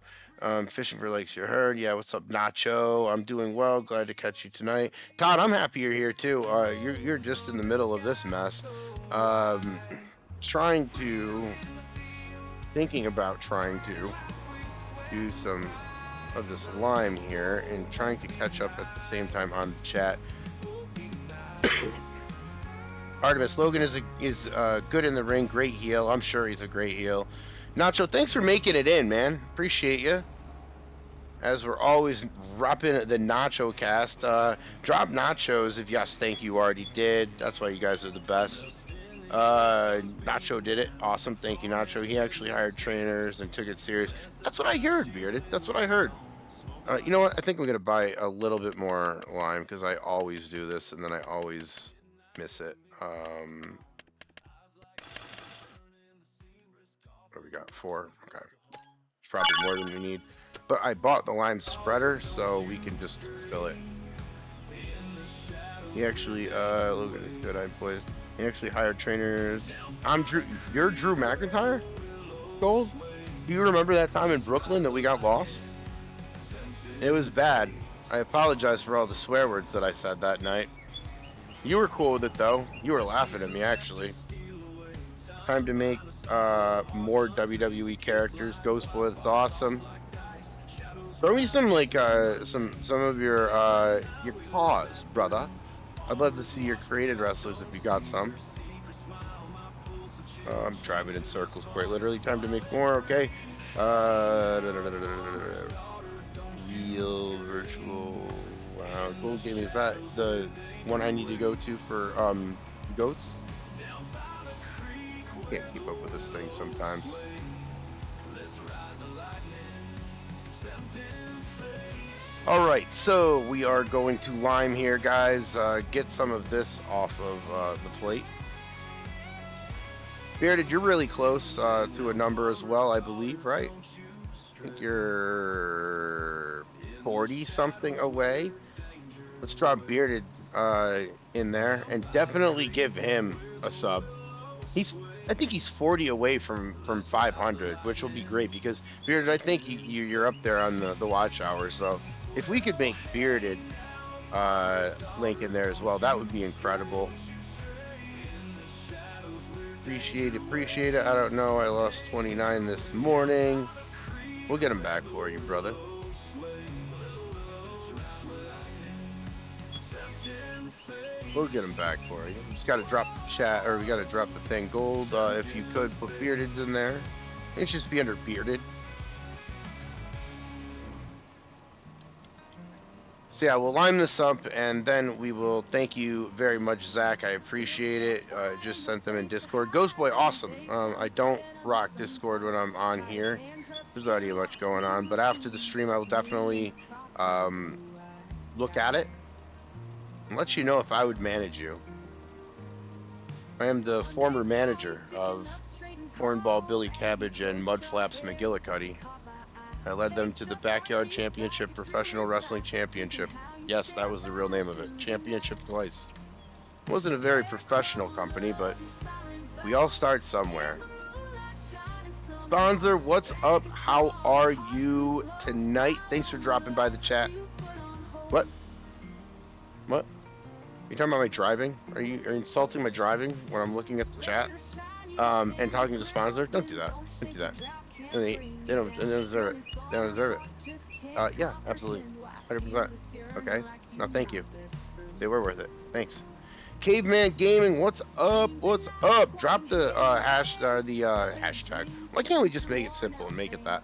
Fishing for Lakes, you heard. Yeah, what's up, Nacho? I'm doing well. Glad to catch you tonight. Todd, I'm happy you're here too. You're just in the middle of this mess. Thinking about trying to do some of this Lime here and trying to catch up at the same time on the chat. Artemis, Logan is good in the ring, great heel. I'm sure he's a great heel. Nacho, thanks for making it in, man. Appreciate you. As we're always repping the Nacho cast. Drop nachos if yes, thank you already did. That's why you guys are the best. Nacho did it. Awesome. Thank you, Nacho. He actually hired trainers and took it serious. That's what I heard, Bearded. That's what I heard. You know what? I think I'm going to buy a little bit more Lime because I always do this and then I always miss it. What we got? 4. Okay. It's probably more than we need. But I bought the Lime spreader so we can just fill it. He actually, Logan is good. I plays. He actually hired trainers. I'm Drew. You're Drew McIntyre? Gold? Do you remember that time in Brooklyn that we got lost? It was bad. I apologize for all the swear words that I said that night. You were cool with it though. You were laughing at me actually. Time to make more WWE characters. Ghost Boy, that's awesome. Throw me some like some of your claws, brother. I'd love to see your created wrestlers if you got some. I'm driving in circles quite literally. Time to make more, okay? Real virtual. Gold Gaming, is that the one I need to go to for goats? Can't keep up with this thing sometimes. All right, so we are going to lime here, guys. Get some of this off of the plate. Bearded, you're really close to a number as well, I believe, right? I think you're 40 something away. Let's drop Bearded in there and definitely give him a sub. I think he's 40 away from 500, which will be great because Bearded, I think you're up there on the watch hours. So if we could make Bearded link in there as well, that would be incredible. Appreciate it. I don't know. I lost 29 this morning. We'll get him back for you, brother. We'll get him back for you. Just got to drop the chat, or we got to drop the thing. Gold, if you could put Bearded's in there. It should just be under Bearded. So yeah, we'll line this up, and then we will thank you very much, Zach. I appreciate it. Just sent them in Discord. Ghost Boy, awesome. I don't rock Discord when I'm on here. There's already much going on, but after the stream, I will definitely look at it and let you know if I would manage you. I am the former manager of Cornball Billy Cabbage and Mudflaps McGillicuddy. I led them to the Backyard Championship Professional Wrestling Championship. Yes, that was the real name of it. Championship twice. It wasn't a very professional company, but we all start somewhere. Sponsor, what's up? How are you tonight? Thanks for dropping by the chat. What? You talking about my driving? Are you insulting my driving when I'm looking at the chat? And talking to sponsor? Don't do that. Don't do that. They don't deserve it. They don't deserve it. Yeah, absolutely. 100%. Okay. No, thank you. They were worth it. Thanks. Caveman Gaming, what's up? What's up? Drop the hashtag. Why can't we just make it simple and make it that?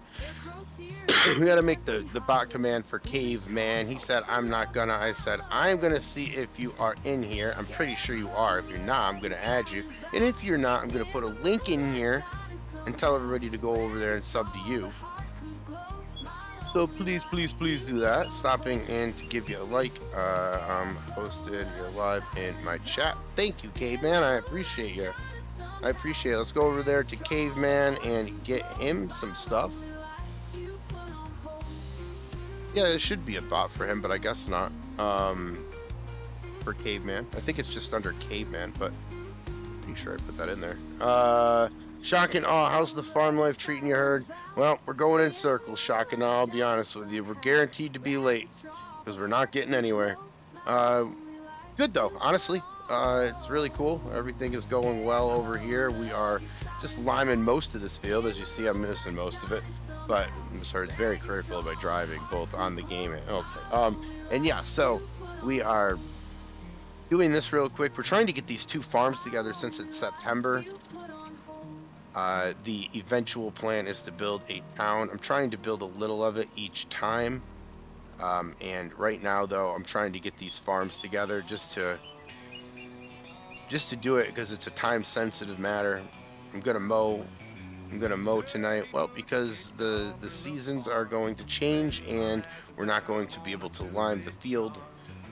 We gotta make the bot command for Caveman. He said, I'm not gonna. I said, I'm gonna see if you are in here. I'm pretty sure you are. If you're not, I'm gonna add you. And if you're not, I'm gonna put a link in here and tell everybody to go over there and sub to you. So please do that. Stopping in to give you a like. I'm posted. You're live in my chat. Thank you, Caveman. I appreciate you. I appreciate it. Let's go over there to Caveman and get him some stuff. Yeah, it should be a bot for him, but I guess not. For Caveman. I think it's just under Caveman, but pretty sure I put that in there. Shock and Awe, how's the farm life treating you, Herd? Well, we're going in circles, Shock and Awe, I'll be honest with you. We're guaranteed to be late, because we're not getting anywhere. Good though, honestly. It's really cool. Everything is going well over here. We are just liming most of this field. As you see, I'm missing most of it. But Ms. Herd's very critical of my driving, both on the game and... Okay. And yeah, so we are doing this real quick. We're trying to get these two farms together since it's September. The eventual plan is to build a town. I'm trying to build a little of it each time. And right now, though, I'm trying to get these farms together just to do it because it's a time-sensitive matter. I'm gonna mow tonight. Well, because the seasons are going to change and we're not going to be able to lime the field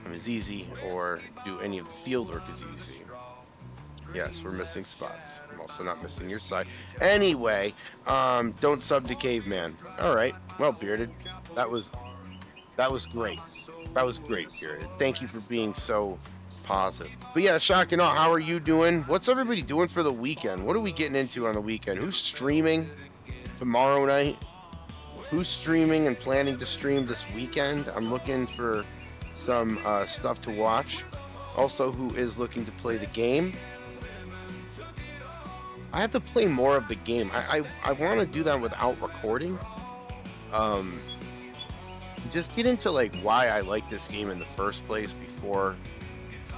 as easy or do any of the field work as easy. Yes, we're missing spots. I'm also not missing your side. Anyway, don't sub to Caveman. All right. Well, Bearded, that was great. That was great, Bearded. Thank you for being so positive. But yeah, Shock and Awe, how are you doing? What's everybody doing for the weekend? What are we getting into on the weekend? Who's streaming tomorrow night? Who's streaming and planning to stream this weekend? I'm looking for some stuff to watch. Also, who is looking to play the game? I have to play more of the game. I want to do that without recording. Just get into like why I like this game in the first place before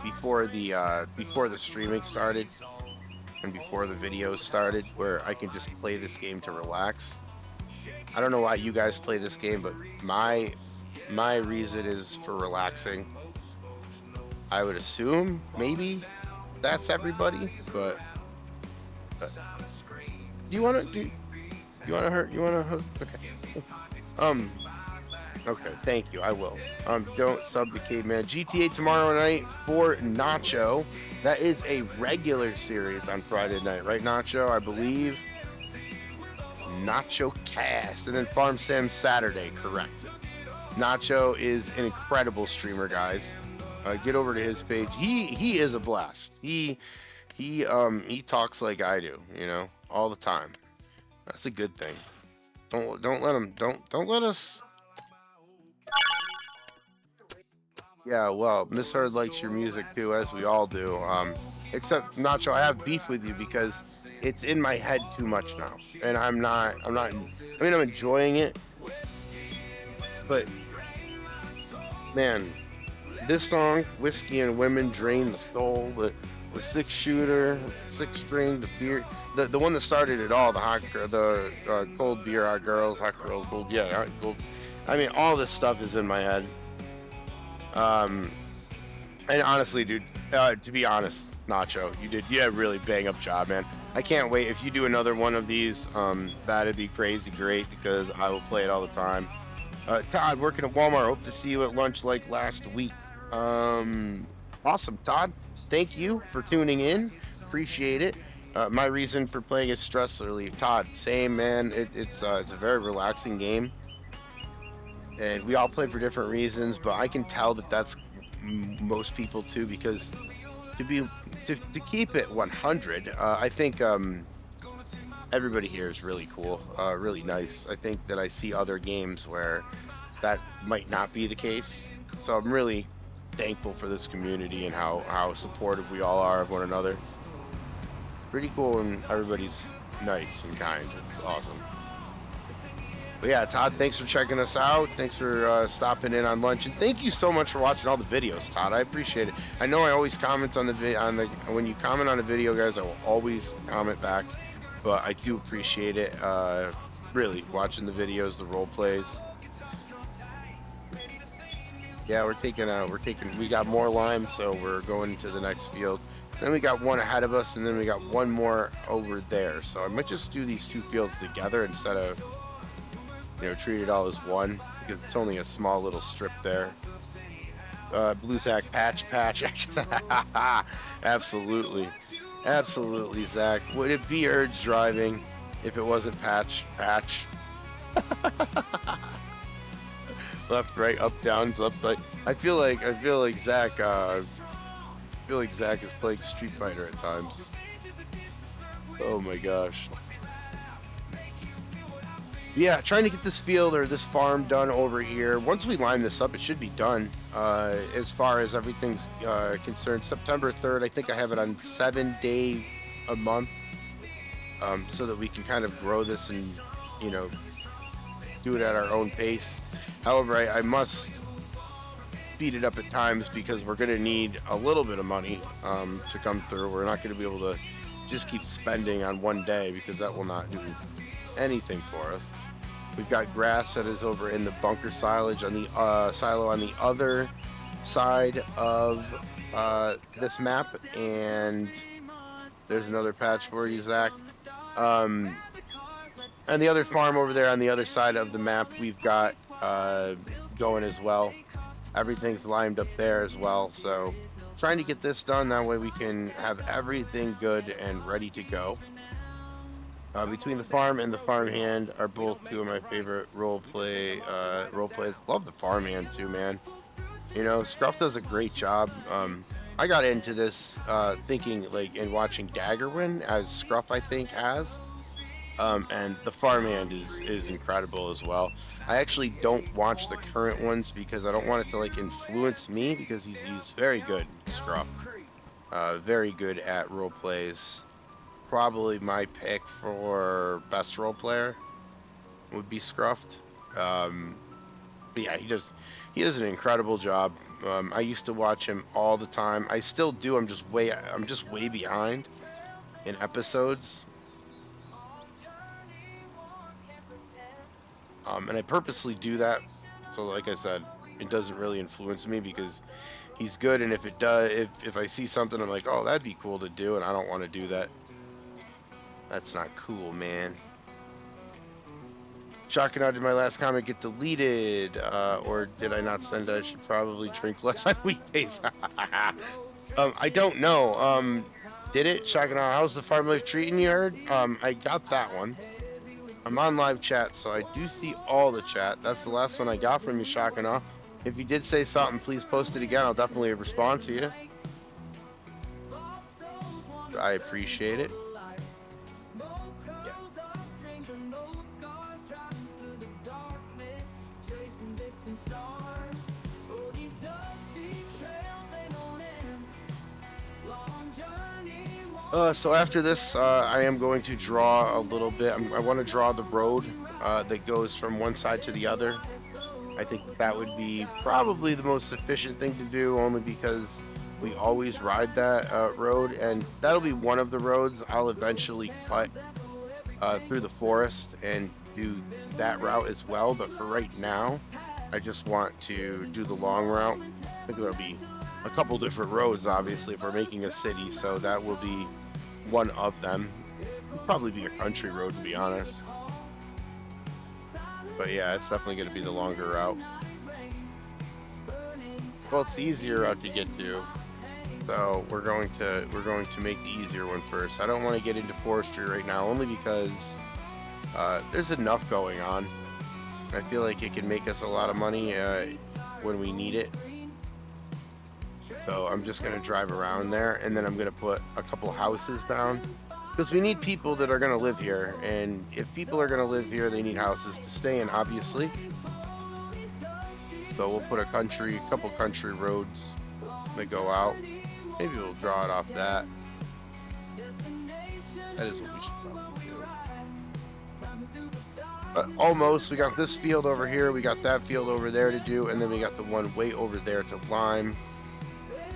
the streaming started and before the videos started, where I can just play this game to relax. I don't know why you guys play this game, but my reason is for relaxing. I would assume maybe that's everybody, but Do you want to do? You want to hurt? You want to host? Okay. Um. Okay. Thank you. I will. Don't sub the caveman. GTA tomorrow night for Nacho. That is a regular series on Friday night, right, Nacho? I believe. Nacho Cast, and then Farm Sim Saturday. Correct. Nacho is an incredible streamer, guys. Get over to his page. He is a blast. He talks like I do, you know, all the time. That's a good thing. Don't let him. Don't let us. Yeah, well, Miss Heard likes your music too, as we all do. Except Nacho, I have beef with you because it's in my head too much now, and I'm not. I mean, I'm enjoying it, but man, this song, "Whiskey and Women," "Drain the Soul," the six shooter, six string, the beer, the one that started it all, the cold beer, hot girls, hot girls, cold, yeah, hot gold. I mean, all this stuff is in my head. And honestly, dude, to be honest, Nacho, you did a really bang up job, man. I can't wait if you do another one of these. That'd be crazy great because I will play it all the time. Todd, working at Walmart. Hope to see you at lunch like last week. Awesome, Todd. Thank you for tuning in. Appreciate it. My reason for playing is stress relief. Todd, same man. It's a very relaxing game, and we all play for different reasons. But I can tell that that's most people too, because to keep it 100, I think everybody here is really cool, really nice. I think that I see other games where that might not be the case, so I'm really thankful for this community and how supportive we all are of one another. It's pretty cool and everybody's nice and kind. It's awesome. But yeah, Todd, thanks for checking us out. Thanks for stopping in on lunch, and thank you so much for watching all the videos, Todd. I appreciate it. I know I always comment on when you comment on a video, guys, I will always comment back. But I do appreciate it. Really, watching the videos, the role plays. Yeah, we got more lime, so we're going to the next field. Then we got one ahead of us, and then we got one more over there. So I might just do these two fields together instead of, treat it all as one, because it's only a small little strip there. Blue Zach, patch. Absolutely, Zach. Would it be Urge driving if it wasn't patch? Left, right, up, down, left, right. I feel like Zach. Zach is playing Street Fighter at times. Oh my gosh. Yeah, trying to get this field or this farm done over here. Once we line this up, it should be done. As far as everything's concerned, September 3rd, I think I have it on 7 day a month, so that we can kind of grow this and, do it at our own pace. However, I must speed it up at times because we're going to need a little bit of money to come through. We're not going to be able to just keep spending on one day because that will not do anything for us. We've got grass that is over in the bunker silage on the silo on the other side of this map, and there's another patch for you, Zach. And the other farm over there on the other side of the map we've got going as well. Everything's limed up there as well, so trying to get this done, that way we can have everything good and ready to go. Between the farm and the farmhand are both two of my favorite role plays. Love the farmhand too, man. Scruff does a great job. I got into this thinking and watching Daggerwin, as Scruff I think has. And the farmhand is incredible as well. I actually don't watch the current ones because I don't want it to influence me, because he's very good, Scruff. Very good at role plays. Probably my pick for best role player would be Scruffed. But yeah, he does an incredible job. I used to watch him all the time. I still do. I'm just way behind in episodes. And I purposely do that, so like I said, it doesn't really influence me because he's good. And if it does, if I see something, I'm like, oh, that'd be cool to do, and I don't want to do that. That's not cool, man. Shocking, how did my last comment get deleted? Or did I not send it? I should probably drink less on weekdays. I don't know. Did it? Shocking, how's the farm life treating you, Heard? I got that one. I'm on live chat, so I do see all the chat. That's the last one I got from you, Shocking. If you did say something, please post it again. I'll definitely respond to you. I appreciate it. Yeah. So after this, I am going to draw a little bit. I want to draw the road that goes from one side to the other. I think that would be probably the most efficient thing to do, only because we always ride that road, and that'll be one of the roads I'll eventually cut through the forest and do that route as well. But for right now, I just want to do the long route. I think there'll be a couple different roads, obviously, if we're making a city, so that will be one of them. It'll probably be a country road, to be honest. But yeah, it's definitely going to be the longer route. Well, it's the easier route to get to, so we're going to make the easier one first. I don't want to get into forestry right now, only because there's enough going on. I feel like it can make us a lot of money when we need it. So I'm just going to drive around there, and then I'm going to put a couple houses down, because we need people that are going to live here, and if people are going to live here, they need houses to stay in, obviously. So we'll put a couple country roads that go out. Maybe we'll draw it off that. That is what we should probably do. Almost. We got this field over here, we got that field over there to do, and then we got the one way over there to lime.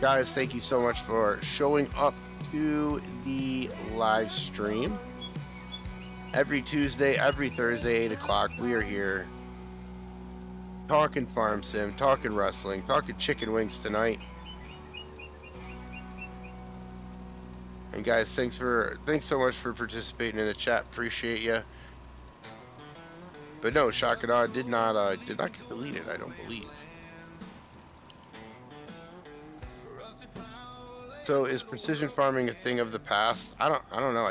Guys, thank you so much for showing up to the live stream. Every Tuesday, every Thursday, 8 o'clock, we are here talking farm sim, talking wrestling, talking chicken wings tonight. And guys, thanks so much for participating in the chat. Appreciate you. But no, Shakada did not get deleted, I don't believe. So is precision farming a thing of the past? I don't know.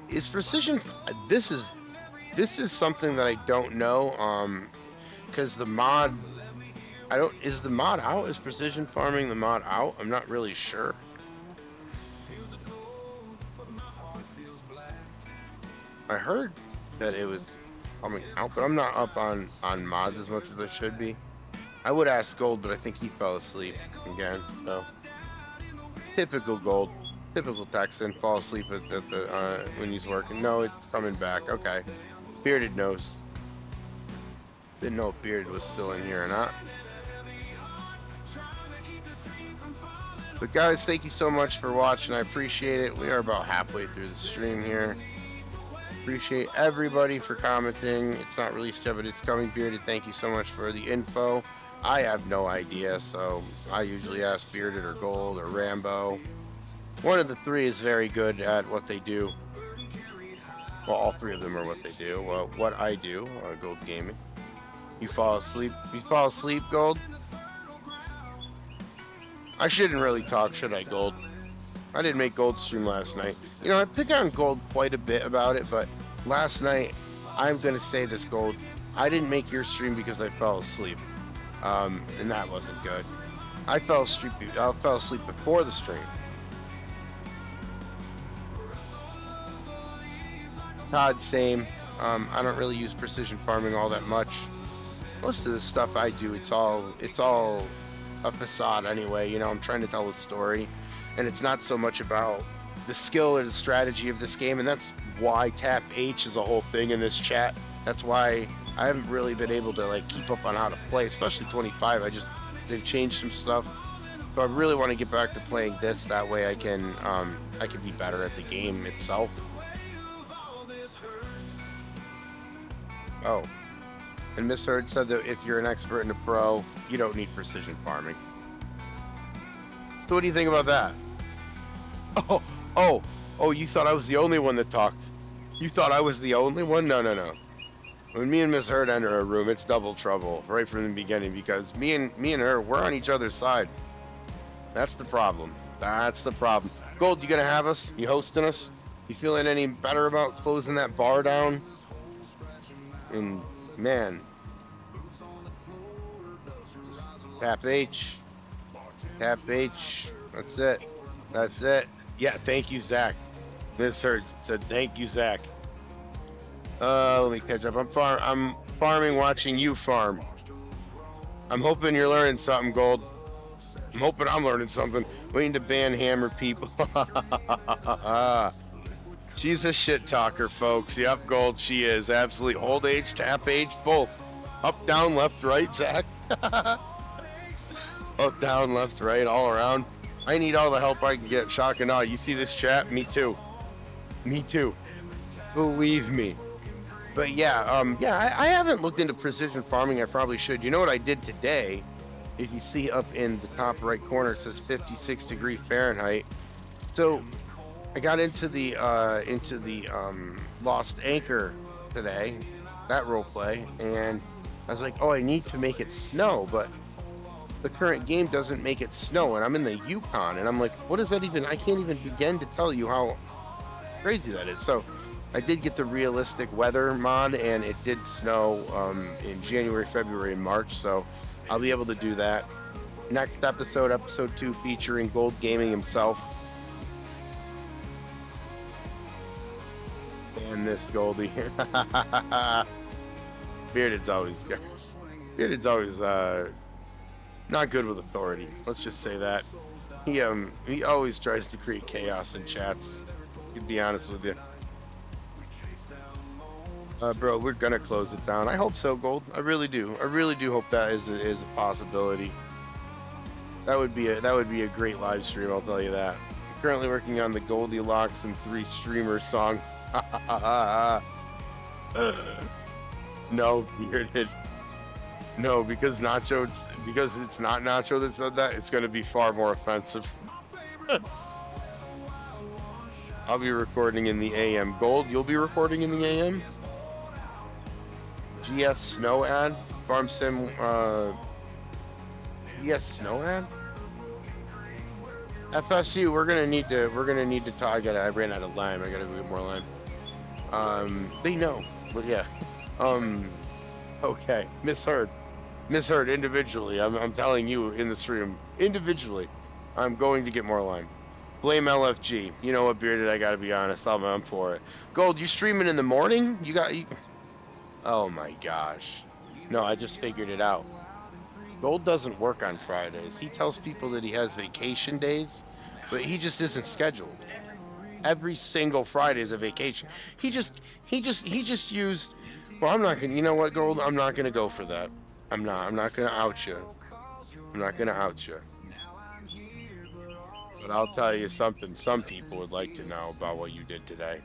Is precision. This is something that I don't know. Because the mod, is the mod out? Is precision farming the mod out? I'm not really sure. I heard that it was coming out, but I'm not up on mods as much as I should be. I would ask Gold, but I think he fell asleep again. So. Typical Gold, typical Texan, fall asleep at the when he's working. No, it's coming back. Okay, Bearded knows. Didn't know if Bearded was still in here or not. But guys, thank you so much for watching. I appreciate it. We are about halfway through the stream here. Appreciate everybody for commenting. It's not released yet, but it's coming. Bearded, thank you so much for the info. I have no idea, so I usually ask Bearded or Gold or Rambo. One of the three is very good at what they do. Well, all three of them are what they do. Well, what I do, Gold Gaming. You fall asleep? You fall asleep, Gold? I shouldn't really talk, should I, Gold? I didn't make Gold stream last night. You know, I pick on Gold quite a bit about it, but last night, I'm going to say this, Gold. I didn't make your stream because I fell asleep. And that wasn't good. I fell asleep before the stream. Todd, same. I don't really use precision farming all that much. Most of the stuff I do, it's all a facade anyway. You know, I'm trying to tell a story, and it's not so much about the skill or the strategy of this game, and that's why Tap H is a whole thing in this chat. That's why I haven't really been able to like keep up on how to play, especially 25. They've changed some stuff, so I really want to get back to playing this. That way I can be better at the game itself. Oh, and Miss Hurd said that if you're an expert and a pro, you don't need precision farming. So what do you think about that? Oh, you thought I was the only one that talked. You thought I was the only one? No, no, no. When me and Miss Hurd enter a room, it's double trouble right from the beginning because me and her, we're on each other's side. That's the problem. That's the problem. Gold, you gonna have us? You hosting us? You feeling any better about closing that bar down? And man, just tap H. Tap H. That's it. That's it. Yeah, thank you, Zach. Miss Hurd said thank you, Zach. Let me catch up. I'm farming, watching you farm. I'm hoping you're learning something, Gold. I'm hoping I'm learning something. Waiting to ban hammer people. She's a shit talker, folks. Yep, Gold, she is. Absolutely. Hold H, tap H, both. Up, down, left, right, Zach. Up, down, left, right, all around. I need all the help I can get. Shock and awe. You see this chat? Me too. Me too. Believe me. But yeah, I haven't looked into precision farming. I probably should. You know what I did today? If you see up in the top right corner, it says 56 degree Fahrenheit. So I got into the Lost Anchor today, that role play, and I was like, oh, I need to make it snow, but the current game doesn't make it snow, and I'm in the Yukon, and I'm like, what is that even? I can't even begin to tell you how crazy that is. So I did get the realistic weather mod, and it did snow in January, February, and March, so I'll be able to do that. Next episode, episode 2, featuring Gold Gaming himself. And this Goldie. Bearded's always not good with authority. Let's just say that. He always tries to create chaos in chats. To be honest with you. Bro, we're gonna close it down. I hope so, Gold. I really do. I really do hope that is a possibility. That would be a great live stream. I'll tell you that. I'm currently working on the Goldilocks and 3 streamers song. No, Bearded. No, because it's not Nacho that said that, it's gonna be far more offensive. I'll be recording in the AM. Gold, you'll be recording in the AM? GS Snow ad? Farm Sim, GS Snow ad? FSU, we're gonna need to talk. I ran out of lime. I gotta go get more lime. They know, but yeah. Okay, Miss Hurd, individually, I'm telling you in the stream, individually, I'm going to get more lime. Blame LFG. You know what, Bearded, I gotta be honest, I'm for it. Gold, you streaming in the morning? Oh my gosh. No, I just figured it out. Gold doesn't work on Fridays. He tells people that he has vacation days, but he just isn't scheduled. Every single Friday is a vacation. He just used, well, I'm not gonna, you know what, Gold? I'm not gonna go for that. I'm not gonna out you. I'm not gonna out you. But I'll tell you something, some people would like to know about what you did today.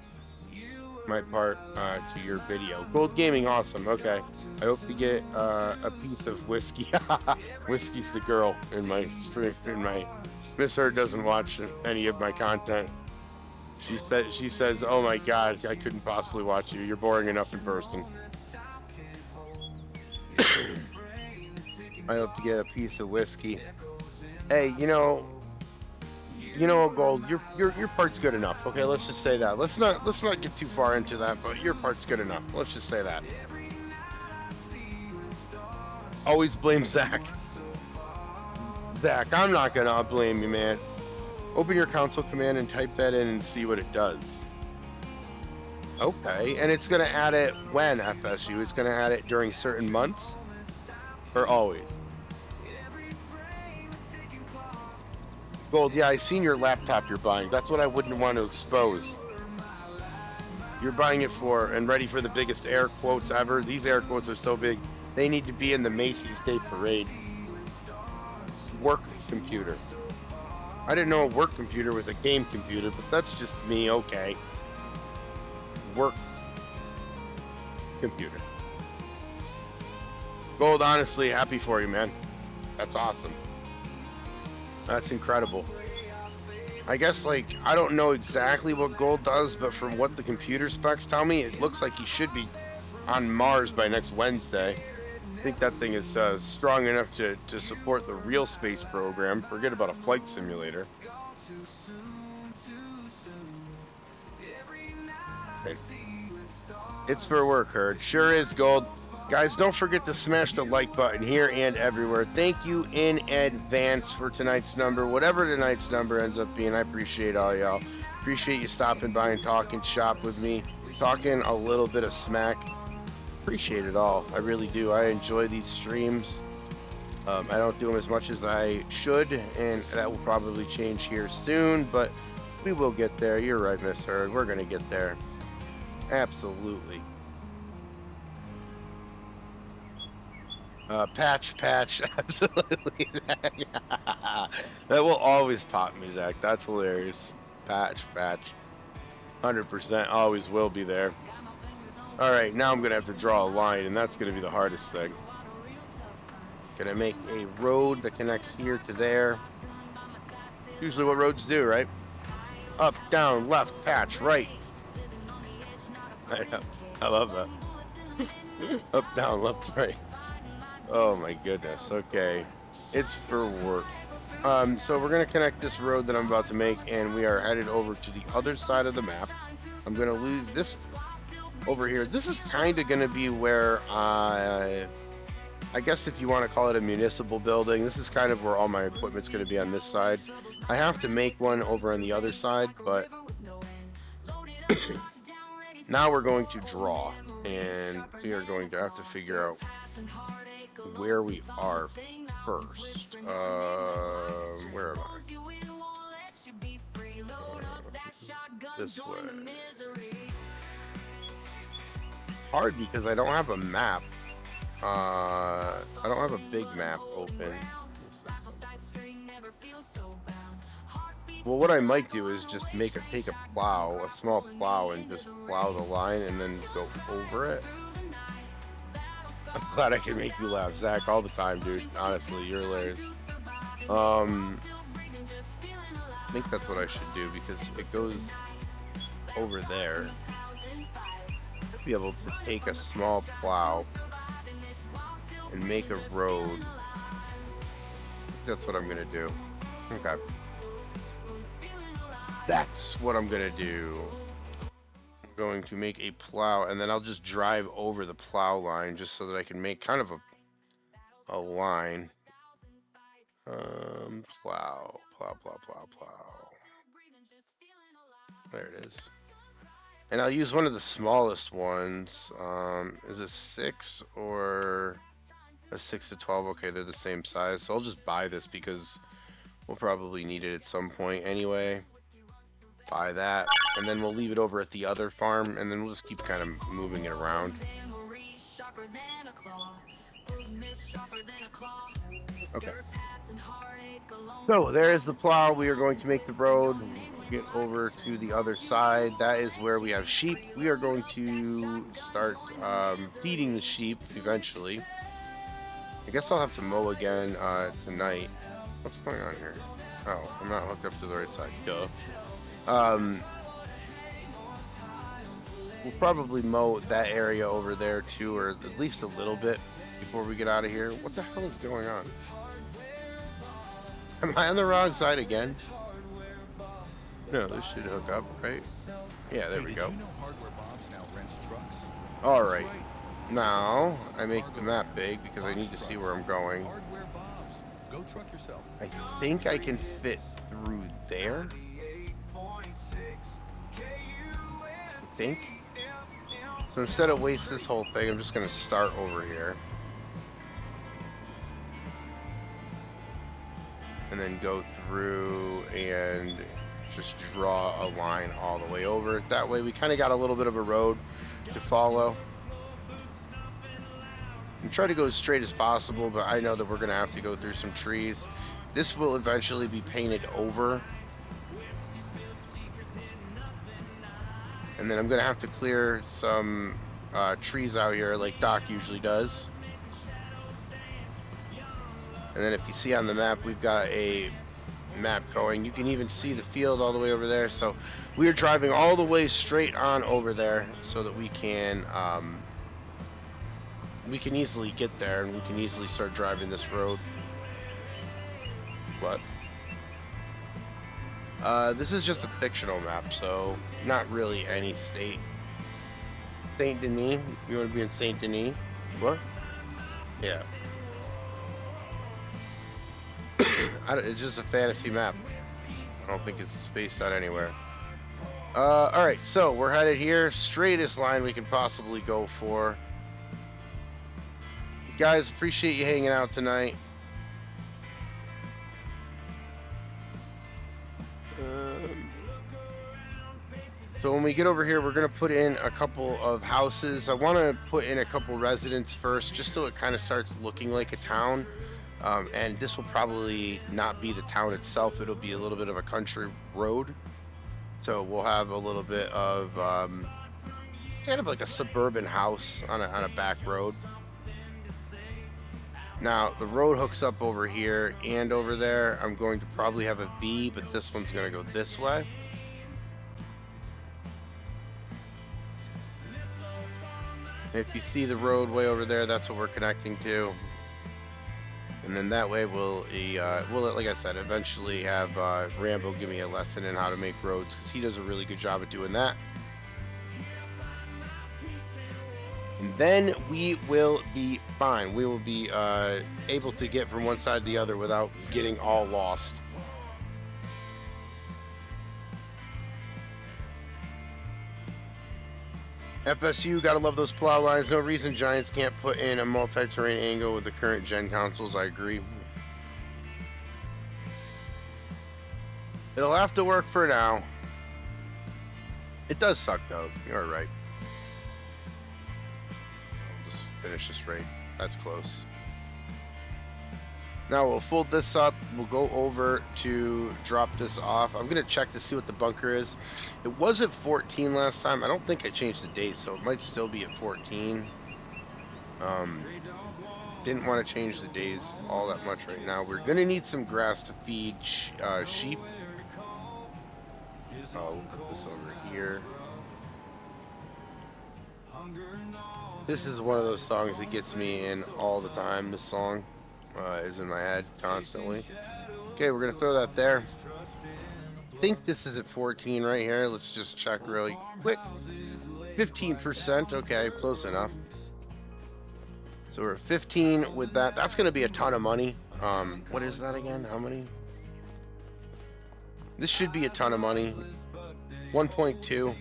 My part to your video. Gold Gaming, awesome. Okay, I hope you get a piece of whiskey. Whiskey's the girl in my stream. Miss Hurd doesn't watch any of my content. She says, "Oh my God, I couldn't possibly watch you. You're boring enough in person." I hope to get a piece of whiskey. Hey, you know, Gold, your part's good enough. Okay, let's just say that. Let's not get too far into that, but your part's good enough. Let's just say that. Always blame Zach. Zach, I'm not gonna blame you, man. Open your console command and type that in and see what it does. Okay, and it's gonna add it when, FSU? It's gonna add it during certain months? Or always? Gold, yeah, I seen your laptop you're buying. That's what I wouldn't want to expose. You're buying it for and ready for the biggest air quotes ever. These air quotes are so big, they need to be in the Macy's Day Parade. Work computer. I didn't know a work computer was a game computer, but that's just me, okay. Work computer. Gold, honestly, happy for you, man. That's awesome. That's incredible. I guess, like, I don't know exactly what Gold does, but from what the computer specs tell me, it looks like he should be on Mars by next Wednesday. I think that thing is strong enough to support the real space program. Forget about a flight simulator. Okay. It's for work, Herd. Sure is, Gold. Guys, don't forget to smash the like button here and everywhere. Thank you in advance for tonight's number. Whatever tonight's number ends up being, I appreciate all y'all. Appreciate you stopping by and talking shop with me. Talking a little bit of smack. Appreciate it all. I really do. I enjoy these streams. I don't do them as much as I should, and that will probably change here soon, but we will get there. You're right, Miss Herd. We're going to get there. Absolutely. Patch, absolutely. That will always pop me, Zach. That's hilarious. Patch. 100% always will be there. Alright, now I'm going to have to draw a line, and that's going to be the hardest thing. Gonna make a road that connects here to there. Usually what roads do, right? Up, down, left, patch, right. I love that. Up, down, left, right. Oh my goodness. Okay, it's for work. So we're gonna connect this road that I'm about to make, and we are headed over to the other side of the map. I'm gonna leave this over here. This is kind of gonna be where I guess if you want to call it a municipal building, this is kind of where all my equipment's gonna be on this side. I have to make one over on the other side, but now we're going to draw, and we are going to have to figure out where we are first. Where am I? This way. It's hard because I don't have a map. I don't have a big map open. Well, what I might do is just take a plow, a small plow, and just plow the line and then go over it. I'm glad I can make you laugh, Zach, all the time, dude. Honestly, you're hilarious. I think that's what I should do because it goes over there. I'd be able to take a small plow and make a road. That's what I'm gonna do. Okay. That's what I'm gonna do. I'm going to make a plow, and then I'll just drive over the plow line just so that I can make kind of a line. Plow. There it is. And I'll use one of the smallest ones. Is it 6 or a 6 to 12? Okay, they're the same size. So I'll just buy this because we'll probably need it at some point anyway. Buy that, and then we'll leave it over at the other farm, and then we'll just keep kind of moving it around. Okay. So there's the plow. We are going to make the road, get over to the other side. That is where we have sheep. We are going to start feeding the sheep eventually. I guess I'll have to mow again tonight. What's going on here? Oh, I'm not hooked up to the right side. Duh. We'll probably mow that area over there too, or at least a little bit before we get out of here. What the hell is going on? Am I on the wrong side again? No, this should hook up, right? Yeah, there we go. Alright. Now, I make the map big because I need to see where I'm going. I think I can fit through there. I think. So instead of waste this whole thing, I'm just going to start over here. And then go through and just draw a line all the way over. That way we kind of got a little bit of a road to follow. And try to go as straight as possible, but I know that we're going to have to go through some trees. This will eventually be painted over. And then I'm going to have to clear some trees out here like Doc usually does. And then if you see on the map, we've got a map going. You can even see the field all the way over there. So we are driving all the way straight on over there so that we can easily get there, and we can easily start driving this road. What? This is just a fictional map, so not really any state. Saint Denis? You want to be in Saint Denis? What? Yeah. It's just a fantasy map. I don't think it's spaced out anywhere. Alright, so we're headed here. Straightest line we can possibly go for. Guys, appreciate you hanging out tonight. So when we get over here, we're going to put in a couple of houses. I want to put in a couple residents first, just so it kind of starts looking like a town. And this will probably not be the town itself. It'll be a little bit of a country road. So we'll have a little bit of it's kind of like a suburban house on a back road. Now the road hooks up over here and over there. I'm going to probably have a V, but this one's going to go this way. If you see the road way over there, that's what we're connecting to. And then that way we'll like I said, eventually have Rambo give me a lesson in how to make roads, because he does a really good job at doing that. And then we will be fine. We will be able to get from one side to the other without getting all lost. FSU, gotta love those plow lines. No reason Giants can't put in a multi-terrain angle with the current gen consoles. I agree. It'll have to work for now. It does suck though. You're right. I'll just finish this raid. That's close. Now we'll fold this up. We'll go over to drop this off. I'm gonna check to see what the bunker is. It was at 14 last time. I don't think I changed the date, so it might still be at 14. Didn't want to change the days all that much right now. We're gonna need some grass to feed sheep. We'll put this over here. This is one of those songs that gets me in all the time. This song is in my head constantly. Okay, we're gonna throw that there. I think this is at 14 right here. Let's just check really quick. 15%. Okay, close enough. So we're at 15 with that. That's gonna be a ton of money. What is that again? How many? This should be a ton of money. 1.2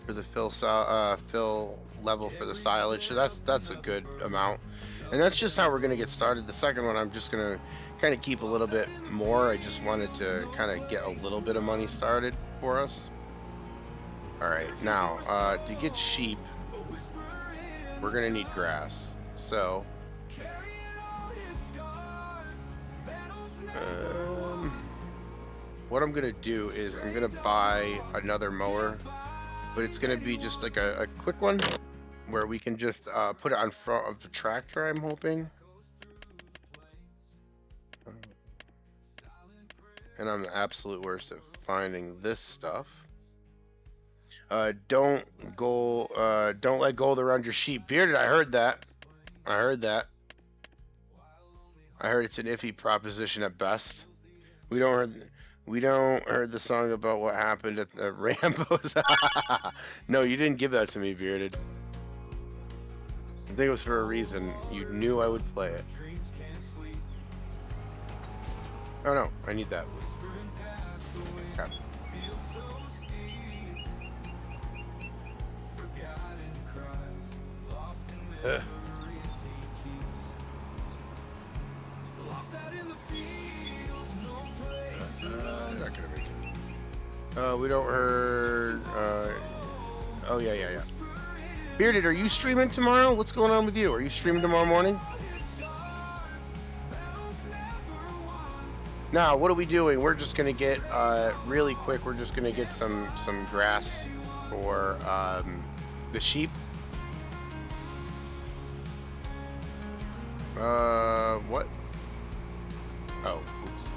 for the fill level for the silage. So that's a good amount. And that's just how we're going to get started. The second one, I'm just going to kind of keep a little bit more. I just wanted to kind of get a little bit of money started for us. All right, now to get sheep, we're going to need grass. So what I'm going to do is I'm going to buy another mower, but it's going to be just like a quick one, where we can just put it on front of the tractor, I'm hoping. And I'm the absolute worst at finding this stuff. Don't let gold around your sheep. Bearded, I heard that. I heard it's an iffy proposition at best. We don't heard the song about what happened at the Rambo's. No, you didn't give that to me, Bearded. I think it was for a reason. You knew I would play it. Oh no, I need that. Okay. Not gonna make it. We don't heard. Oh yeah. Bearded, are you streaming tomorrow? What's going on with you? Are you streaming tomorrow morning? Now, what are we doing? We're just gonna get really quick. We're just gonna get some grass for the sheep. What? Oh, oops.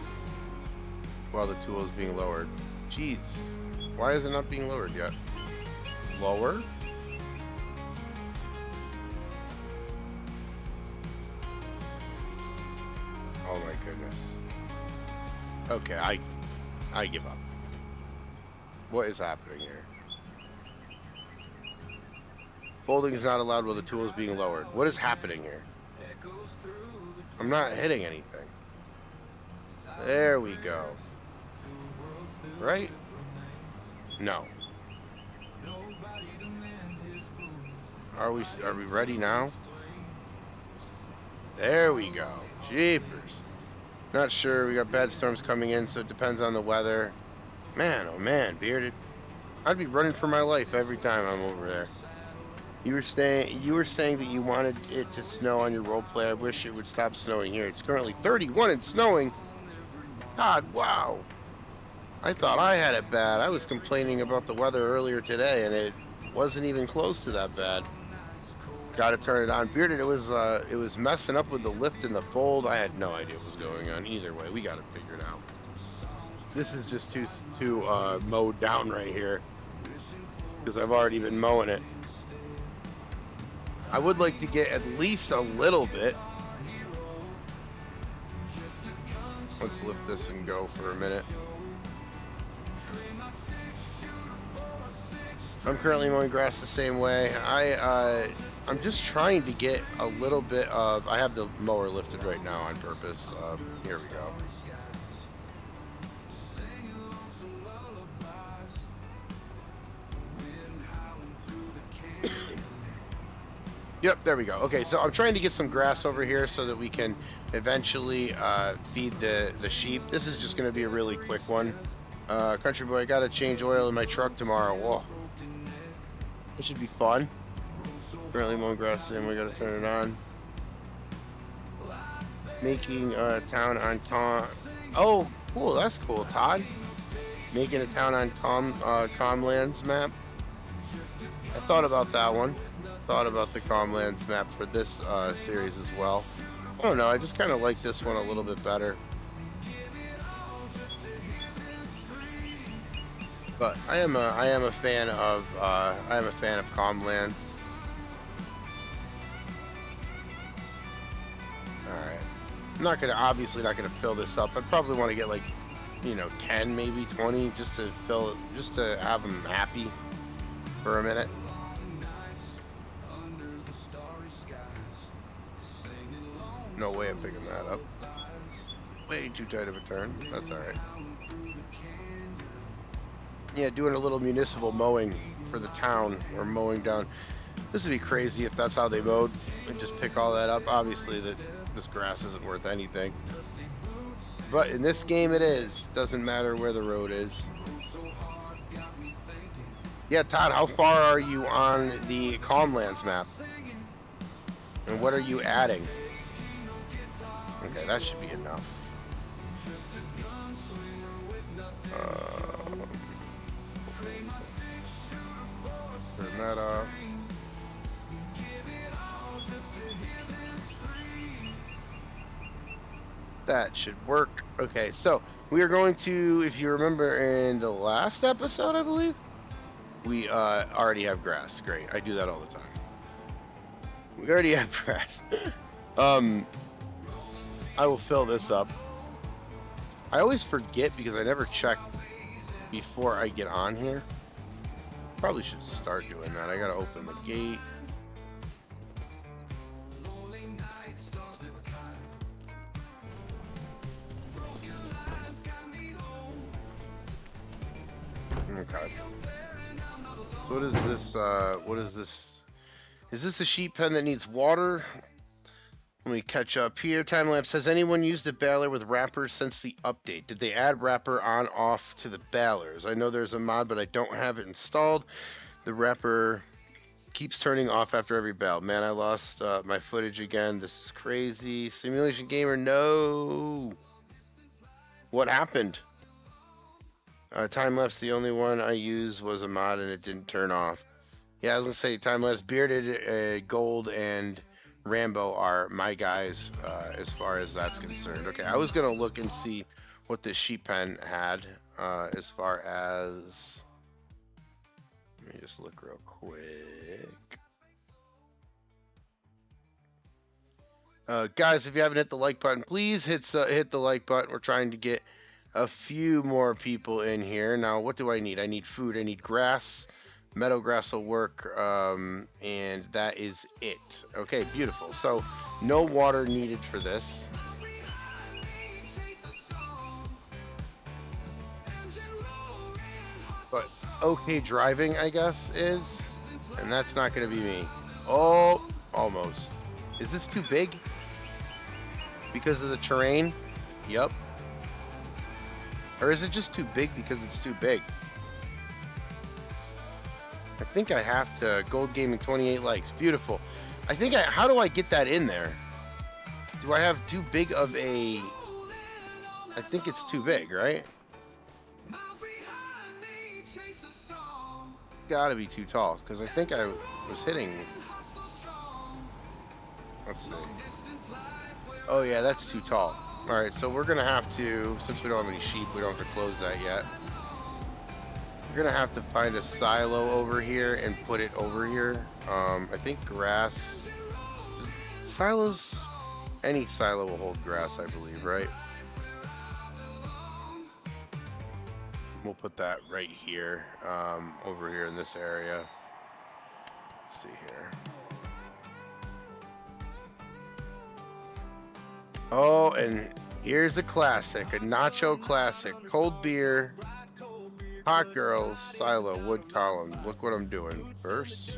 while the tool is being lowered. Jeez. Why is it not being lowered yet? Lower? Oh my goodness. Okay, I give up. What is happening here? Folding is not allowed while the tool is being lowered. What is happening here? I'm not hitting anything. There we go. Right? No. Are we ready now? There we go. Jeepers. Not sure. We got bad storms coming in, so it depends on the weather. Man, oh man, Bearded. I'd be running for my life every time I'm over there. You were saying that you wanted it to snow on your roleplay. I wish it would stop snowing here. It's currently 31 and snowing. God, wow. I thought I had it bad. I was complaining about the weather earlier today, and it wasn't even close to that bad. Got to turn it on. Bearded, it was messing up with the lift and the fold. I had no idea what was going on. Either way, we got it figured out. This is just too mowed down right here, because I've already been mowing it. I would like to get at least a little bit. Let's lift this and go for a minute. I'm currently mowing grass the same way. I'm just trying to get a little bit of... I have the mower lifted right now on purpose. Here we go. Yep, there we go. Okay, so I'm trying to get some grass over here so that we can eventually feed the sheep. This is just going to be a really quick one. Country boy, I got to change oil in my truck tomorrow. Whoa. This should be fun. Currently mowing grass and we got to turn it on. Making a town on Oh, cool. That's cool, Todd. Making a town on Comlands map. I thought about that one. Thought about the Comlands map for this series as well. I don't know, I just kind of like this one a little bit better. But I am a fan of Comlands. All right, I'm obviously not gonna fill this up. I'd probably want to get like, 10, maybe 20, just to have them happy for a minute. No way I'm picking that up. Way too tight of a turn. That's alright. Yeah, doing a little municipal mowing for the town, or mowing down. This would be crazy if that's how they mowed and just pick all that up. Obviously, this grass isn't worth anything. But in this game it is. Doesn't matter where the road is. Yeah, Todd, how far are you on the Comlands map? And what are you adding? Okay, that should be enough. Turn that off. That should work. Okay, so we are going to, if you remember in the last episode, I believe, we already have grass. Great, I do that all the time. We already have grass. I will fill this up. I always forget because I never check before I get on here. Probably should start doing that. I gotta open the gate. Okay. What is this? What is this? Is this a sheep pen that needs water? Let me catch up here. Timelapse, has anyone used a baler with wrappers since the update? Did they add wrapper on off to the balers? I know there's a mod, but I don't have it installed. The wrapper keeps turning off after every bale. Man, I lost my footage again. This is crazy. Simulation Gamer, no. What happened? Timelapse, the only one I used was a mod and it didn't turn off. Yeah, I was gonna say Timelapse, Bearded, Gold, and Rambo are my guys as far as that's concerned. Okay, I was gonna look and see what this sheep pen had as far as. Let me just look real quick. Guys, if you haven't hit the like button, please hit the like button. We're trying to get a few more people in here. Now, what do I need? I need food. I need grass. Meadow grass will work, and that is it. Okay, beautiful. So, no water needed for this. But okay driving, I guess, is, and that's not going to be me. Oh, almost. Is this too big? Because of the terrain? Yup. Or is it just too big because it's too big? I think I have to. Gold Gaming 28 likes. Beautiful. I think how do I get that in there? Do I have too big of a... I think it's too big, right? Gotta be too tall, because I think I was hitting... Let's see. Oh yeah, that's too tall. Alright, so we're gonna have to, since we don't have any sheep, we don't have to close that yet. We're gonna have to find a silo over here and put it over here. I think grass... Silos... Any silo will hold grass, I believe, right? We'll put that right here, over here in this area. Let's see here. Oh, and here's a classic, a nacho classic. Cold beer, hot girls, silo, wood column. Look what I'm doing first.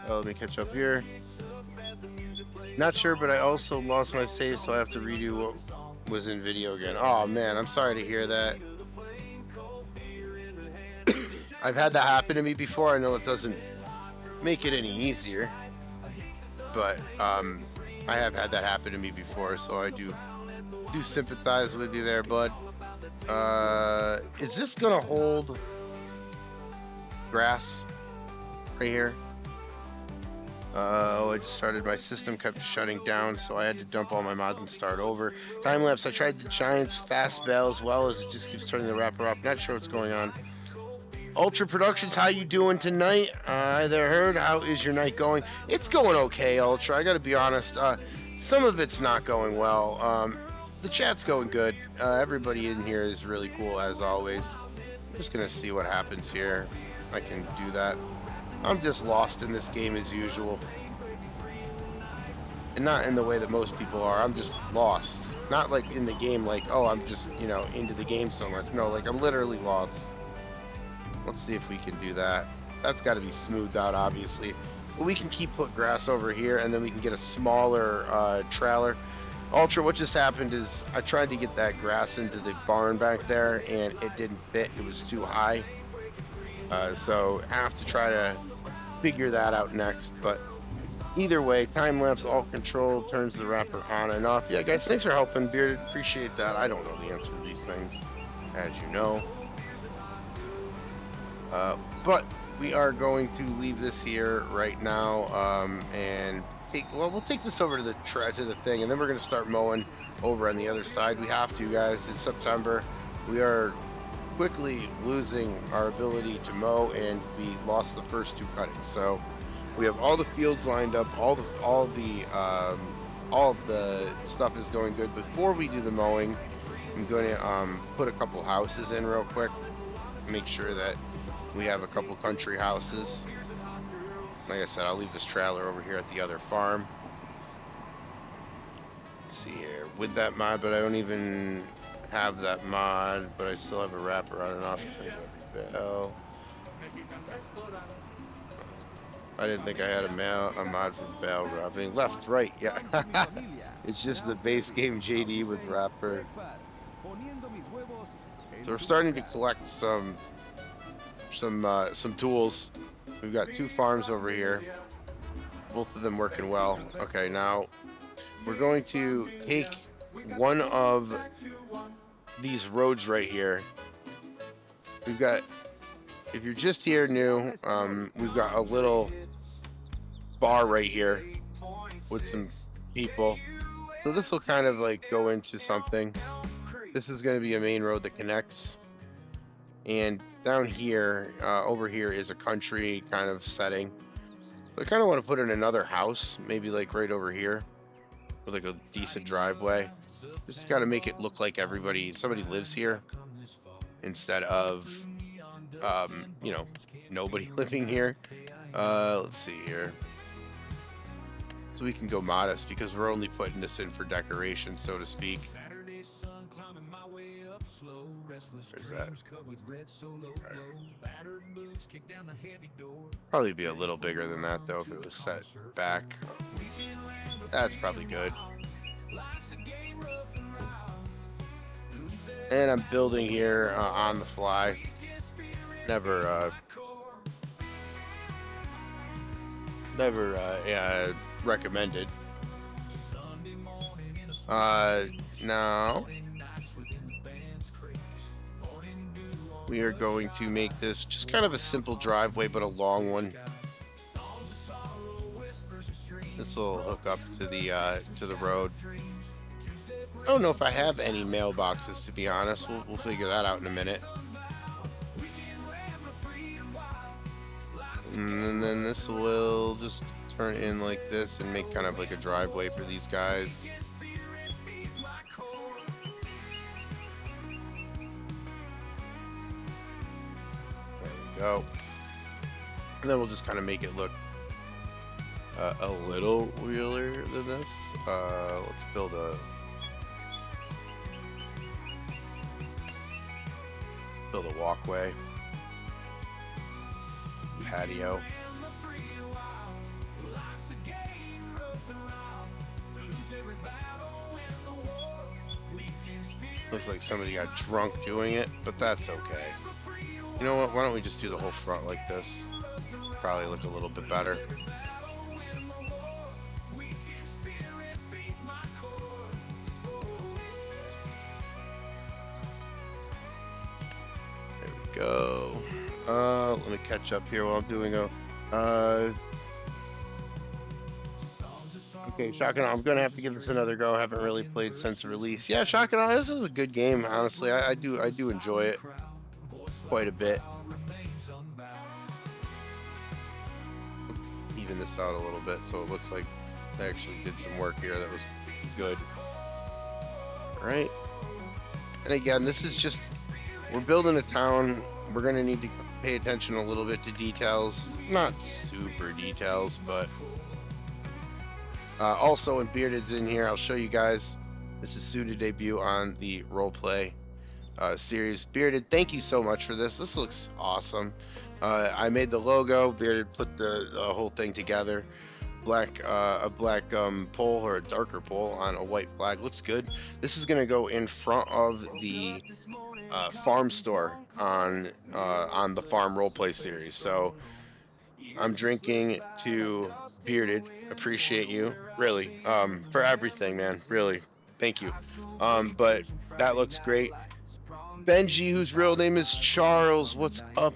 Oh, let me catch up here. Not sure, but I also lost my save, so I have to redo what was in video again. Oh man, I'm sorry to hear that. I've had that happen to me before. I know it doesn't make it any easier, but I have had that happen to me before, so I do sympathize with you there, bud. Is this gonna hold grass right here? Oh, I just started, my system kept shutting down, so I had to dump all my mods and start over. Time lapse, I tried the Giants fast bell as well as it just keeps turning the wrapper off. Not sure what's going on. Ultra Productions, how you doing tonight? I there heard, how is your night going? It's going okay, Ultra, I gotta be honest. Some of it's not going well. The chat's going good. Everybody in here is really cool as always. I'm just gonna see what happens here. I can do that. I'm just lost in this game as usual. And not in the way that most people are. I'm just lost. Not like in the game like, oh, I'm just, you know, into the game so much. No, like I'm literally lost. Let's see if we can do that. That's got to be smoothed out, obviously. But we can keep put grass over here, and then we can get a smaller trailer. Ultra, what just happened is I tried to get that grass into the barn back there, and it didn't fit. It was too high. So I have to try to figure that out next, but either way, time lapse, all control, turns the wrapper on and off. Yeah, guys, thanks for helping, Bearded. Appreciate that. I don't know the answer to these things, as you know. But we are going to leave this here right now, and we'll take this over to the thing, and then we're going to start mowing over on the other side. We have to, guys. It's September. We are quickly losing our ability to mow, and we lost the first 2 cuttings. So we have all the fields lined up, all of the stuff is going good. Before we do the mowing, I'm going to put a couple houses in real quick, make sure that we have a couple country houses. Like I said, I'll leave this trailer over here at the other farm. Let's see here, with that mod, but I don't even have that mod, but I still have a wrapper on and off. Bell. I didn't think I had a mod for bell robbing. Left, right, yeah. It's just the base game JD with wrapper. So we're starting to collect some tools. We've got 2 farms over here, both of them working well. Okay, now we're going to take one of these roads right here. We've got, if you're just here new, we've got a little bar right here with some people. So this will kind of like go into something. This is going to be a main road that connects. And down here, over here is a country kind of setting. So I kind of want to put in another house, maybe like right over here, with like a decent driveway. Just to kind of make it look like somebody lives here, instead of, you know, nobody living here. Let's see here. So we can go modest because we're only putting this in for decoration, so to speak. There's that. Probably be a little bigger than that though if it was set back. That's probably good. And I'm building here on the fly. Never recommended. Now we are going to make this just kind of a simple driveway, but a long one. This will hook up to the road. I don't know if I have any mailboxes, to be honest. We'll figure that out in a minute. And then this will just turn in like this and make kind of like a driveway for these guys. There we go. And then we'll just kind of make it look a little realer than this. Let's build a walkway, patio. Looks like somebody got drunk doing it, but that's okay. You know what? Why don't we just do the whole front like this? Probably look a little bit better. There we go. Let me catch up here while I'm doing okay, Shotgun, I'm gonna have to give this another go. I haven't really played since release. Yeah, Shotgun, this is a good game, honestly. I do enjoy it quite a bit. Even this out a little bit, so it looks like I actually did some work here that was good. All right. And again, this is just, we're building a town. We're gonna need to pay attention a little bit to details. Not super details, but also when Bearded's in here, I'll show you guys. This is soon to debut on the roleplay series. Bearded, thank you so much for this. This looks awesome. I made the logo. Bearded put the whole thing together. A black pole or a darker pole on a white flag. Looks good. This is gonna go in front of the farm store on the farm roleplay series. So I'm drinking to Bearded. Appreciate you, really, for everything, man. Really, thank you. But that looks great. Benji, whose real name is Charles, what's up?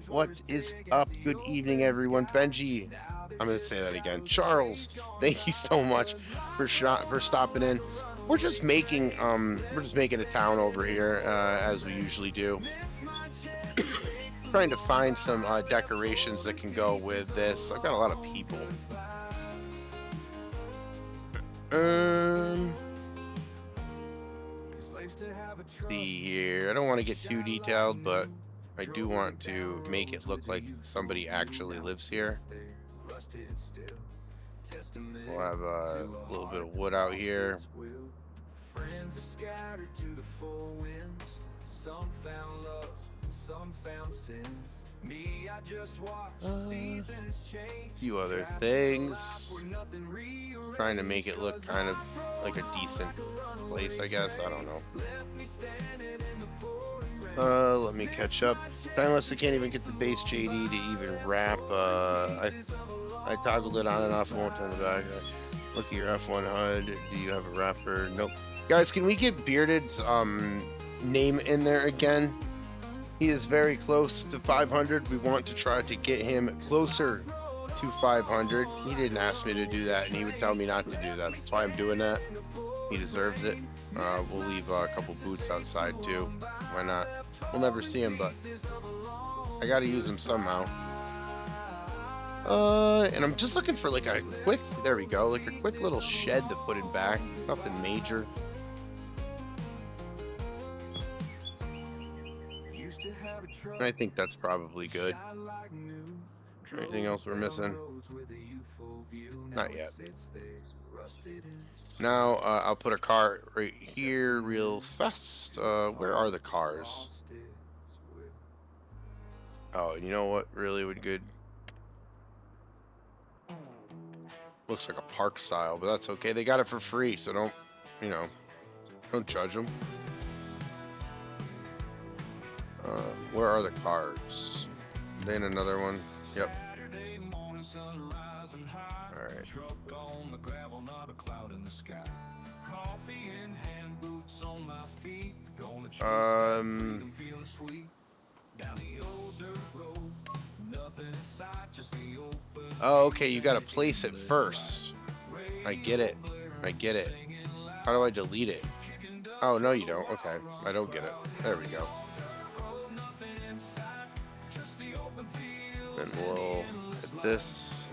What is up? Good evening, everyone. Benji, I'm gonna say that again. Charles, thank you so much for stopping in. We're just making a town over here as we usually do. Trying to find some decorations that can go with this. I've got a lot of people. See here. I don't want to get too detailed, but I do want to make it look like somebody actually lives here. We'll have a little bit of wood out here. Friends are scattered to the four winds. Some found love, some found sins. Me, I just watch seasons change. A few other things. Trying to make it look kind of like a decent place, I guess. I don't know. Let me catch up. Unless I can't even get the base JD to even wrap. I toggled it on and off. I won't turn it back. Look at your F1 HUD. Do you have a wrapper? Nope. Guys, can we get Bearded's name in there again? He is very close to 500. We want to try to get him closer to 500. He didn't ask me to do that, and he would tell me not to do that. That's why I'm doing that. He deserves it. We'll leave a couple boots outside too. Why not? We'll never see him, but I gotta use him somehow. And I'm just looking for like a quick, there we go, like a quick little shed to put him back. Nothing major. I think that's probably good. Anything else we're missing? Not yet. Now, I'll put a car right here real fast. Where are the cars? Oh, you know what really would good? Looks like a park style, but that's okay. They got it for free, so don't, you know, don't judge them. Where are the cars? Then another one. Yep. Alright. Oh, okay, you gotta place it first. I get it. I get it. How do I delete it? Oh, no you don't. Okay, I don't get it. There we go. Then we'll hit this.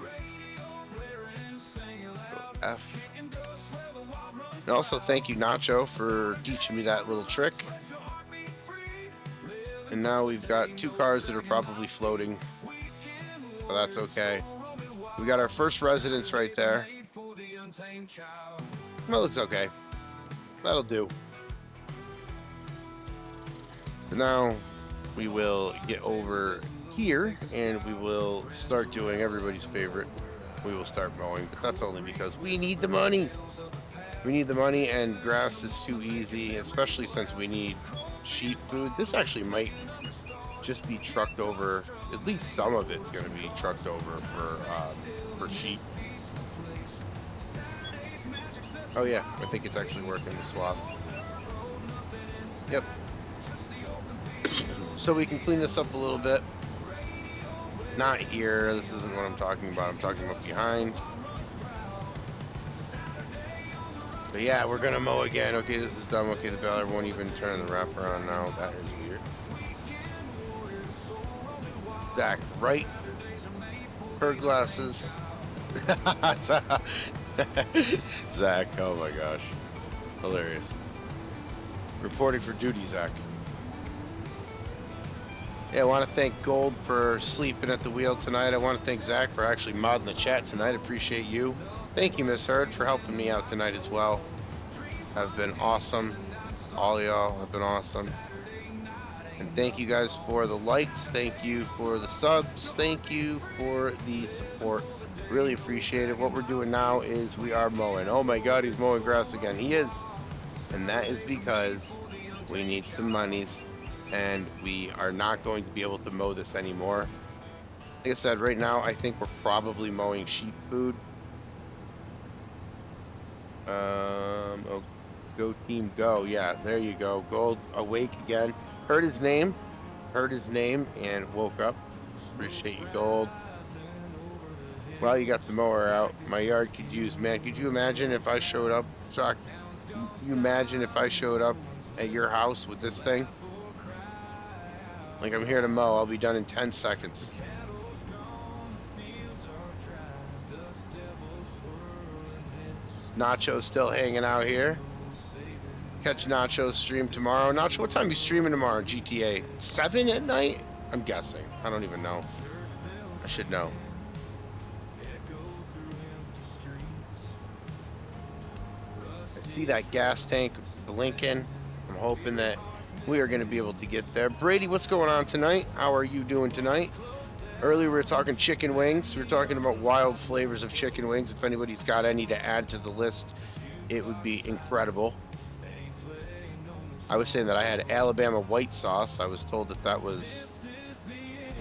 Go F. And also thank you, Nacho, for teaching me that little trick. And now we've got two cars that are probably floating. But that's okay. We got our first residence right there. Well, it's okay. That'll do. So now we will get over here and we will start doing everybody's favorite. We will start mowing, but that's only because we need the money. We need the money, and grass is too easy, especially since we need sheep food. This actually might just be trucked over. At least some of it's going to be trucked over for sheep. Oh yeah, I think it's actually working to swap. Yep. So we can clean this up a little bit. Not here. This isn't what I'm talking about. I'm talking about behind. But yeah, we're gonna mow again. Okay, this is done. Okay, the baler won't even turn the wrapper on now. That is weird. Zach, right? Her glasses. Zach, oh my gosh. Hilarious. Reporting for duty, Zach. Yeah, I want to thank Gold for sleeping at the wheel tonight. I want to thank Zach for actually modding the chat tonight. Appreciate you. Thank you, Miss Hurd, for helping me out tonight as well. Have been awesome. All y'all have been awesome. And thank you guys for the likes. Thank you for the subs. Thank you for the support. Really appreciate it. What we're doing now is we are mowing. Oh my God, he's mowing grass again. He is. And that is because we need some monies. And we are not going to be able to mow this anymore. Like I said, right now I think we're probably mowing sheep food. Oh, go team go. Yeah, there you go. Gold awake again. Heard his name and woke up. Appreciate you, Gold. Well, you got the mower out. My yard could use, man, could you imagine if I showed up, Shock? Can you imagine if I showed up at your house with this thing? Like, I'm here to mow. I'll be done in 10 seconds. Nacho's still hanging out here. Catch Nacho's stream tomorrow. Nacho, what time are you streaming tomorrow? GTA 7 at night? I'm guessing. I don't even know. I should know. I see that gas tank blinking. I'm hoping that we are going to be able to get there. Brady, what's going on tonight? How are you doing tonight? Earlier we were talking chicken wings. We were talking about wild flavors of chicken wings. If anybody's got any to add to the list, it would be incredible. I was saying that I had Alabama white sauce. I was told that that was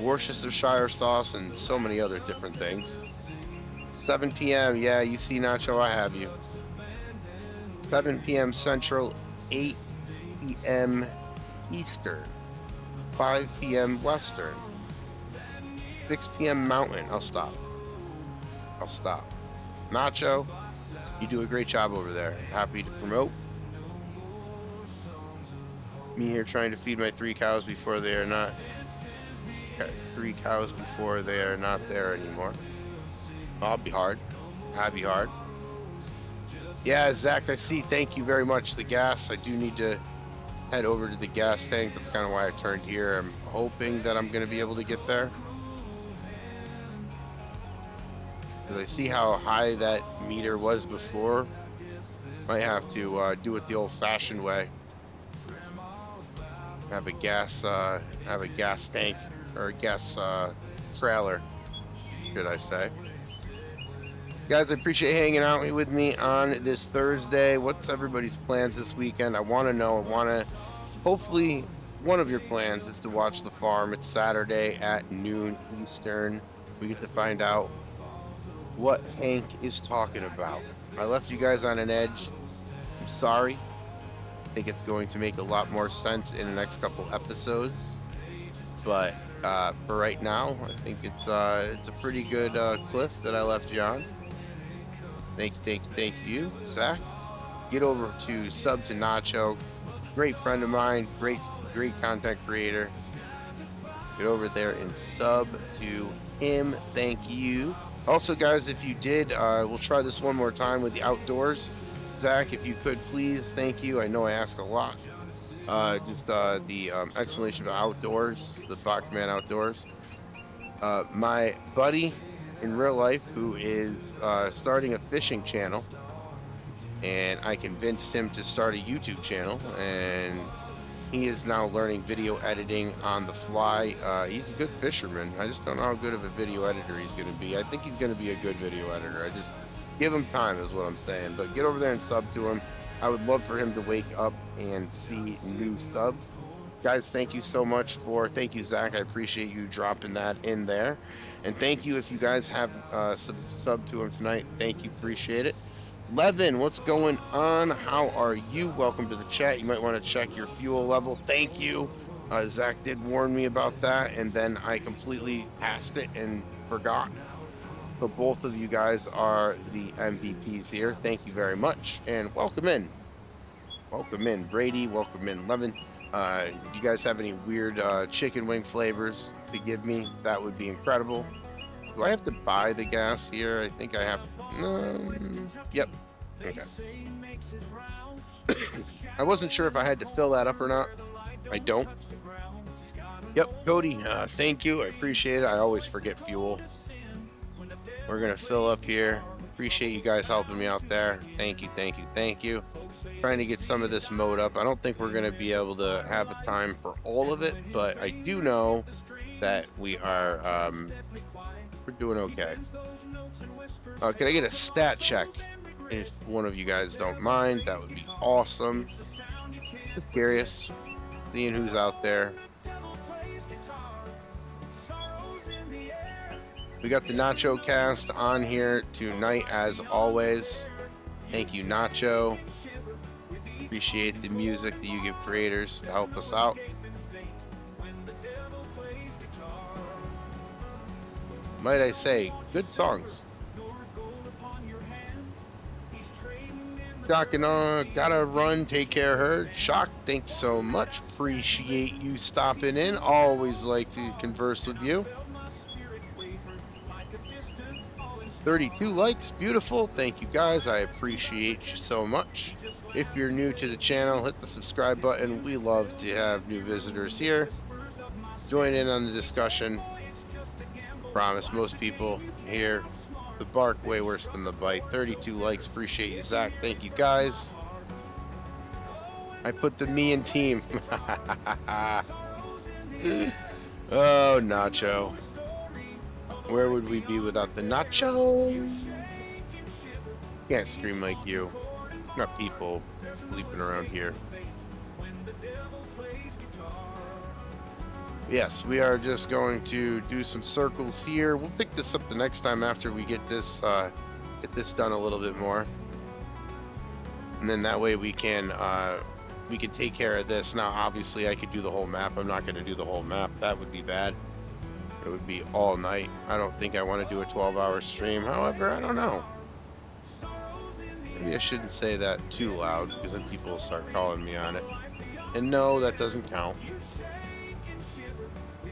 Worcestershire sauce and so many other different things. 7 p.m. Yeah, you see, Nacho, I have you. 7 p.m. Central, 8 p.m. Eastern, 5 p.m. Western, 6 p.m. Mountain. I'll stop. I'll stop. Nacho, you do a great job over there. Happy to promote. Me here trying to feed my 3 cows before they are not 3 cows before they are not there anymore. I'll be hard. I'll be hard. Yeah, Zach, I see. Thank you very much. The gas, I do need to head over to the gas tank. That's kind of why I turned here. I'm hoping that I'm going to be able to get there. Because I see how high that meter was before. Might have to do it the old-fashioned way. Have a gas tank, or a gas trailer, should I say. Guys, I appreciate hanging out with me on this Thursday. What's everybody's plans this weekend? I want to know. Hopefully, one of your plans is to watch The Farm. It's Saturday at noon Eastern. We get to find out what Hank is talking about. I left you guys on an edge. I'm sorry. I think it's going to make a lot more sense in the next couple episodes. But for right now, I think it's a pretty good cliff that I left you on. Thank you, Zach. Get over to Sub to Nacho. Great friend of mine, great content creator. Get over there and sub to him. Thank you. Also, guys, if you did, we'll try this one more time with the outdoors. Zach, if you could, please. Thank you. I know I ask a lot. Just the explanation of outdoors, the Bachman Outdoors. My buddy in real life who is starting a fishing channel, and I convinced him to start a YouTube channel, and he is now learning video editing on the fly. He's a good fisherman. I just don't know how good of a video editor he's going to be. I think he's going to be a good video editor. I just give him time is what I'm saying. But get over there and sub to him. I would love for him to wake up and see new subs. Guys, thank you so much thank you, Zach. I appreciate you dropping that in there. And thank you if you guys have sub to him tonight. Thank you, appreciate it. Levin, what's going on? How are you? Welcome to the chat. You might want to check your fuel level. Thank you. Zach did warn me about that, and then I completely passed it and forgot. So both of you guys are the MVPs here. Thank you very much, and welcome in. Welcome in, Brady. Welcome in, Levin. Do you guys have any weird chicken wing flavors to give me? That would be incredible. Do I have to buy the gas here? I think I have. Yep. Okay. I wasn't sure if I had to fill that up or not. I don't. Yep, Cody, thank you. I appreciate it. I always forget fuel. We're going to fill up here. Appreciate you guys helping me out there. Thank you, thank you, thank you. Trying to get some of this mode up. I don't think we're going to be able to have a time for all of it, but I do know that we are, we're doing okay. Can I get a stat check? If one of you guys don't mind, that would be awesome. Just curious, seeing who's out there. We got the Nacho cast on here tonight as always. Thank you, Nacho. Appreciate the music that you give creators to help us out. Might I say, good songs. Docking on, gotta run, take care of her. Shock, thanks so much. Appreciate you stopping in. Always like to converse with you. 32 likes, beautiful. Thank you guys, I appreciate you so much. If you're new to the channel, hit the subscribe button. We love to have new visitors here. Join in on the discussion. Promise most people here, the bark way worse than the bite. 32 likes, appreciate you, Zach. Thank you guys. I put the me in team. Oh, Nacho. Where would we be without the Nacho? Can't scream like you. Not people sleeping around here. Yes, we are just going to do some circles here. We'll pick this up the next time after we get this done a little bit more, and then that way we can take care of this. Now, obviously, I could do the whole map. I'm not going to do the whole map. That would be bad. It would be all night. I don't think I want to do a 12-hour stream. However, I don't know. Maybe I shouldn't say that too loud because then people will start calling me on it. And no, that doesn't count.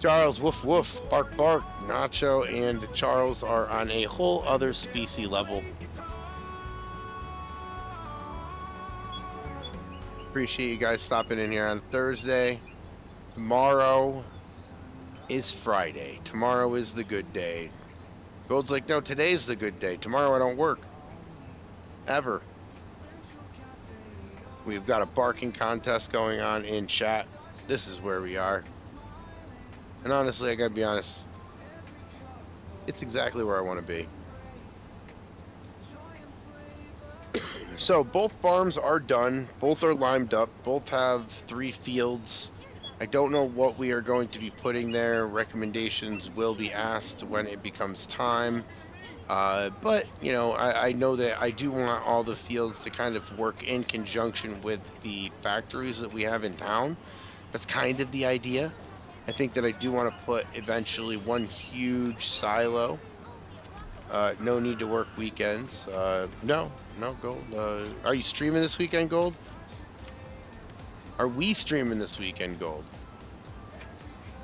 Charles, woof woof, bark bark. Nacho and Charles are on a whole other species level. Appreciate you guys stopping in here on Thursday. Tomorrow is Friday. Tomorrow is the good day. Gold's like, no, today's the good day. Tomorrow I don't work. Ever. We've got a barking contest going on in chat. This is where we are. And honestly, I gotta be honest, it's exactly where I want to be. So both farms are done. Both are limed up. Both have 3 fields. I don't know what we are going to be putting there. Recommendations will be asked when it becomes time. But, you know, I know that I do want all the fields to kind of work in conjunction with the factories that we have in town. That's kind of the idea. I think that I do want to put eventually one huge silo. No need to work weekends. No, Gold. Are you streaming this weekend, Gold? Are we streaming this weekend, Gold?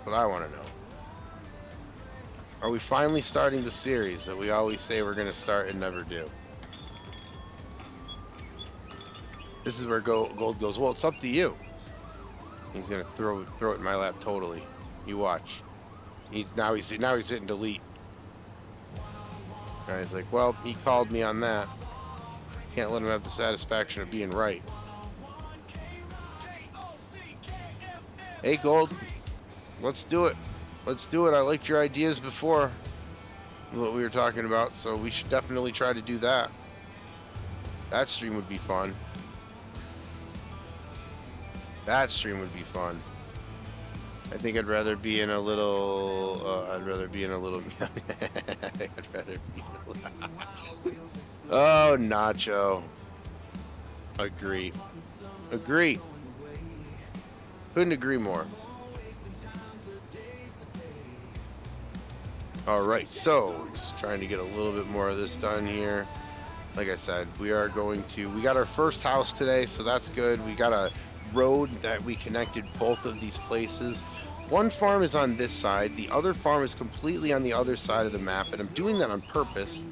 What I want to know. Are we finally starting the series that we always say we're going to start and never do? This is where Gold goes, well, it's up to you. He's going to throw it in my lap totally. You watch. Now he's hitting delete. And he's like, well, he called me on that. Can't let him have the satisfaction of being right. Hey, Gold. Let's do it. Let's do it. I liked your ideas before. What we were talking about. So we should definitely try to do that. That stream would be fun. That stream would be fun. I think I'd rather be in a little. I'd rather be in a little. Oh, Nacho. Agree. Agree. Couldn't agree more. Alright, so just trying to get a little bit more of this done here. Like I said, we got our first house today, so that's good. We got a road that we connected both of these places. One farm is on this side, the other farm is completely on the other side of the map, and I'm doing that on purpose.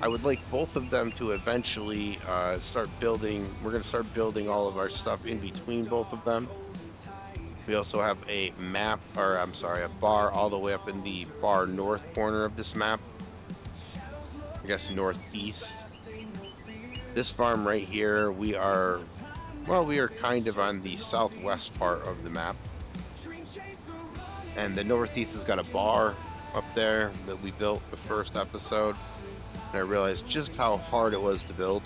I would like both of them to eventually start building. We're going to start building all of our stuff in between both of them. We also have a bar all the way up in the far north corner of this map. I guess northeast. This farm right here, we are kind of on the southwest part of the map. And the northeast has got a bar up there that we built the first episode. And I realized just how hard it was to build.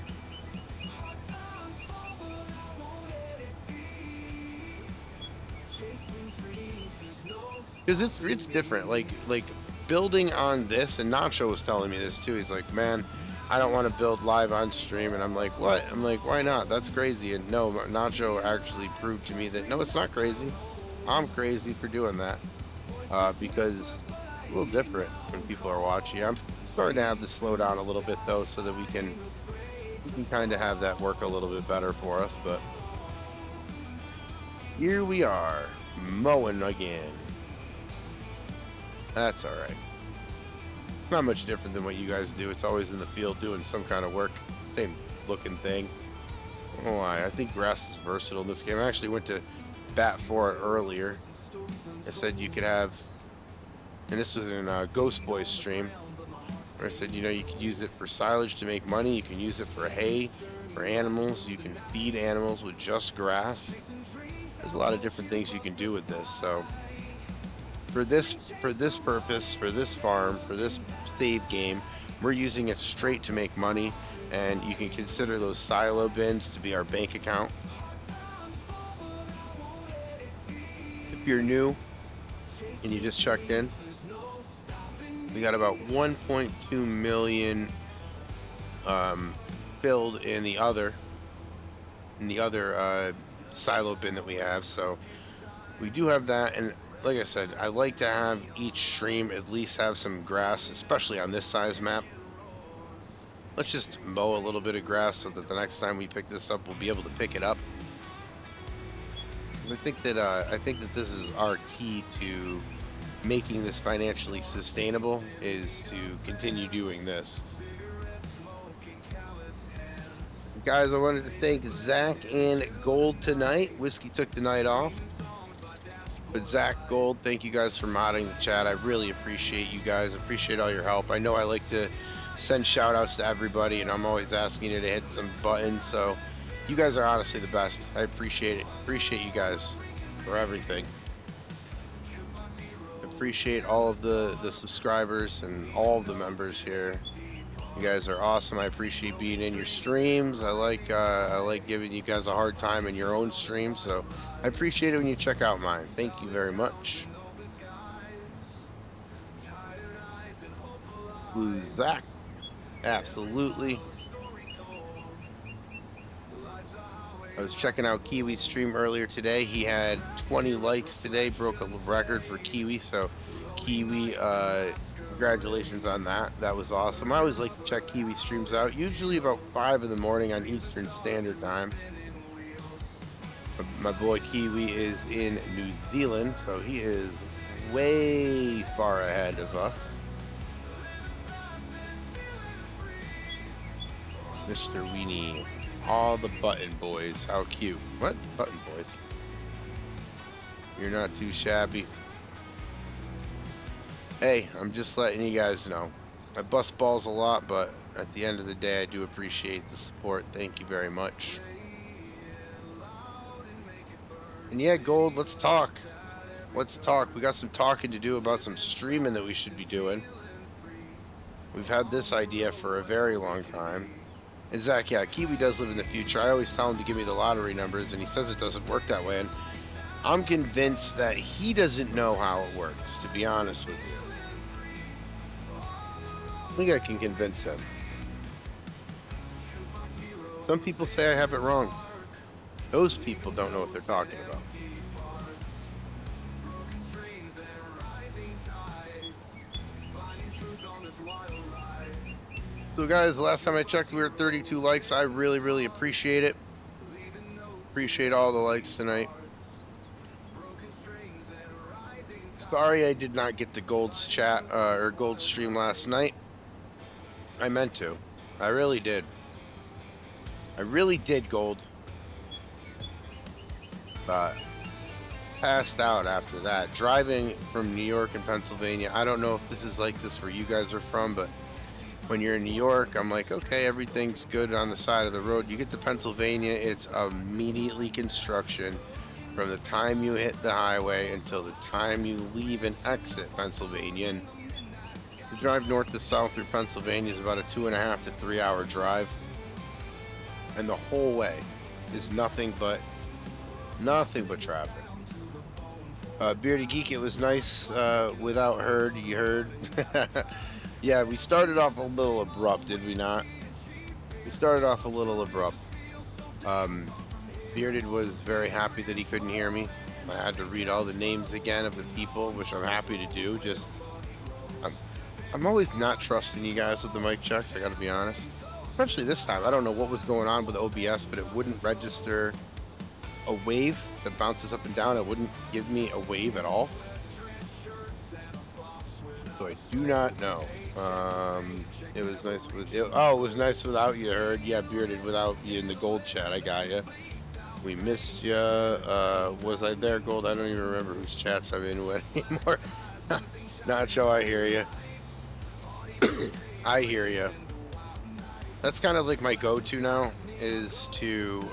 Because it's different, like building on this, and Nacho was telling me this too. He's like, man, I don't want to build live on stream, and I'm like, what? I'm like, why not? That's crazy. And no, Nacho actually proved to me that no, it's not crazy. I'm crazy for doing that because it's a little different when people are watching. I'm starting to have this slow down a little bit though, so that we can kind of have that work a little bit better for us. But here we are, mowing again. That's alright. Not much different than what you guys do. It's always in the field doing some kind of work. Same looking thing. I don't know why. I think grass is versatile in this game. I actually went to bat for it earlier. I said you could have, and this was in Ghost Boy's stream, where I said, you know, you could use it for silage to make money. You can use it for hay, for animals. You can feed animals with just grass. There's a lot of different things you can do with this. So for this purpose, for this farm, for this save game, we're using it straight to make money, and you can consider those silo bins to be our bank account. If you're new and you just checked in, we got about 1.2 million filled in the other silo bin that we have, so we do have that. And like I said, I like to have each stream at least have some grass, especially on this size map. Let's just mow a little bit of grass so that the next time we pick this up, we'll be able to pick it up. I think that this is our key to making this financially sustainable, is to continue doing this. Guys, I wanted to thank Zach and Gold tonight. Whiskey took the night off. But Zach, Gold, thank you guys for modding the chat. I really appreciate you guys. Appreciate all your help. I know I like to send shout outs to everybody, and I'm always asking you to hit some buttons. So you guys are honestly the best. I appreciate it. Appreciate you guys for everything. Appreciate all of the subscribers and all of the members here. You guys are awesome. I appreciate being in your streams. I like giving you guys a hard time in your own streams, so I appreciate it when you check out mine. Thank you very much. Blue Zach, absolutely. I was checking out Kiwi's stream earlier today. He had 20 likes today, broke a record for Kiwi. So Kiwi, congratulations on that. That was awesome. I always like to check Kiwi streams out, usually about 5 in the morning on Eastern Standard Time. My boy Kiwi is in New Zealand, so he is way far ahead of us. Mr. Weenie. All the button boys. How cute. What? Button boys? You're not too shabby. Hey, I'm just letting you guys know. I bust balls a lot, but at the end of the day, I do appreciate the support. Thank you very much. And yeah, Gold, let's talk. Let's talk. We got some talking to do about some streaming that we should be doing. We've had this idea for a very long time. And Zach, yeah, Kiwi does live in the future. I always tell him to give me the lottery numbers, and he says it doesn't work that way. And I'm convinced that he doesn't know how it works, to be honest with you. I think I can convince him. Some people say I have it wrong. Those people don't know what they're talking about. So guys, the last time I checked, we were at 32 likes. I really appreciate it. Appreciate all the likes tonight. Sorry I did not get the Gold's chat or Gold stream last night. I meant to. I really did. I really did, Gold. But passed out after that. Driving from New York and Pennsylvania. I don't know if this is like this where you guys are from, but when you're in New York, I'm like, okay, everything's good on the side of the road. You get to Pennsylvania, it's immediately construction from the time you hit the highway until the time you leave and exit Pennsylvania. And to drive north to south through Pennsylvania is about a 2.5 to 3 hour drive. And the whole way is nothing but traffic. Bearded Geek, it was nice without Herd, you heard. Yeah, we started off a little abrupt, did we not? We started off a little abrupt. Bearded was very happy that he couldn't hear me. I had to read all the names again of the people, which I'm happy to do. Just, I'm always not trusting you guys with the mic checks, I gotta be honest. Especially this time. I don't know what was going on with OBS, but it wouldn't register a wave that bounces up and down. It wouldn't give me a wave at all. So I do not know. It was nice with it. Oh, it was nice without you, Heard. Yeah, Bearded, without you in the Gold chat. I got you. We missed you. Was I there, Gold? I don't even remember whose chats I'm in with anymore. Nacho, I hear you. I hear you. That's kind of like my go-to now, is to,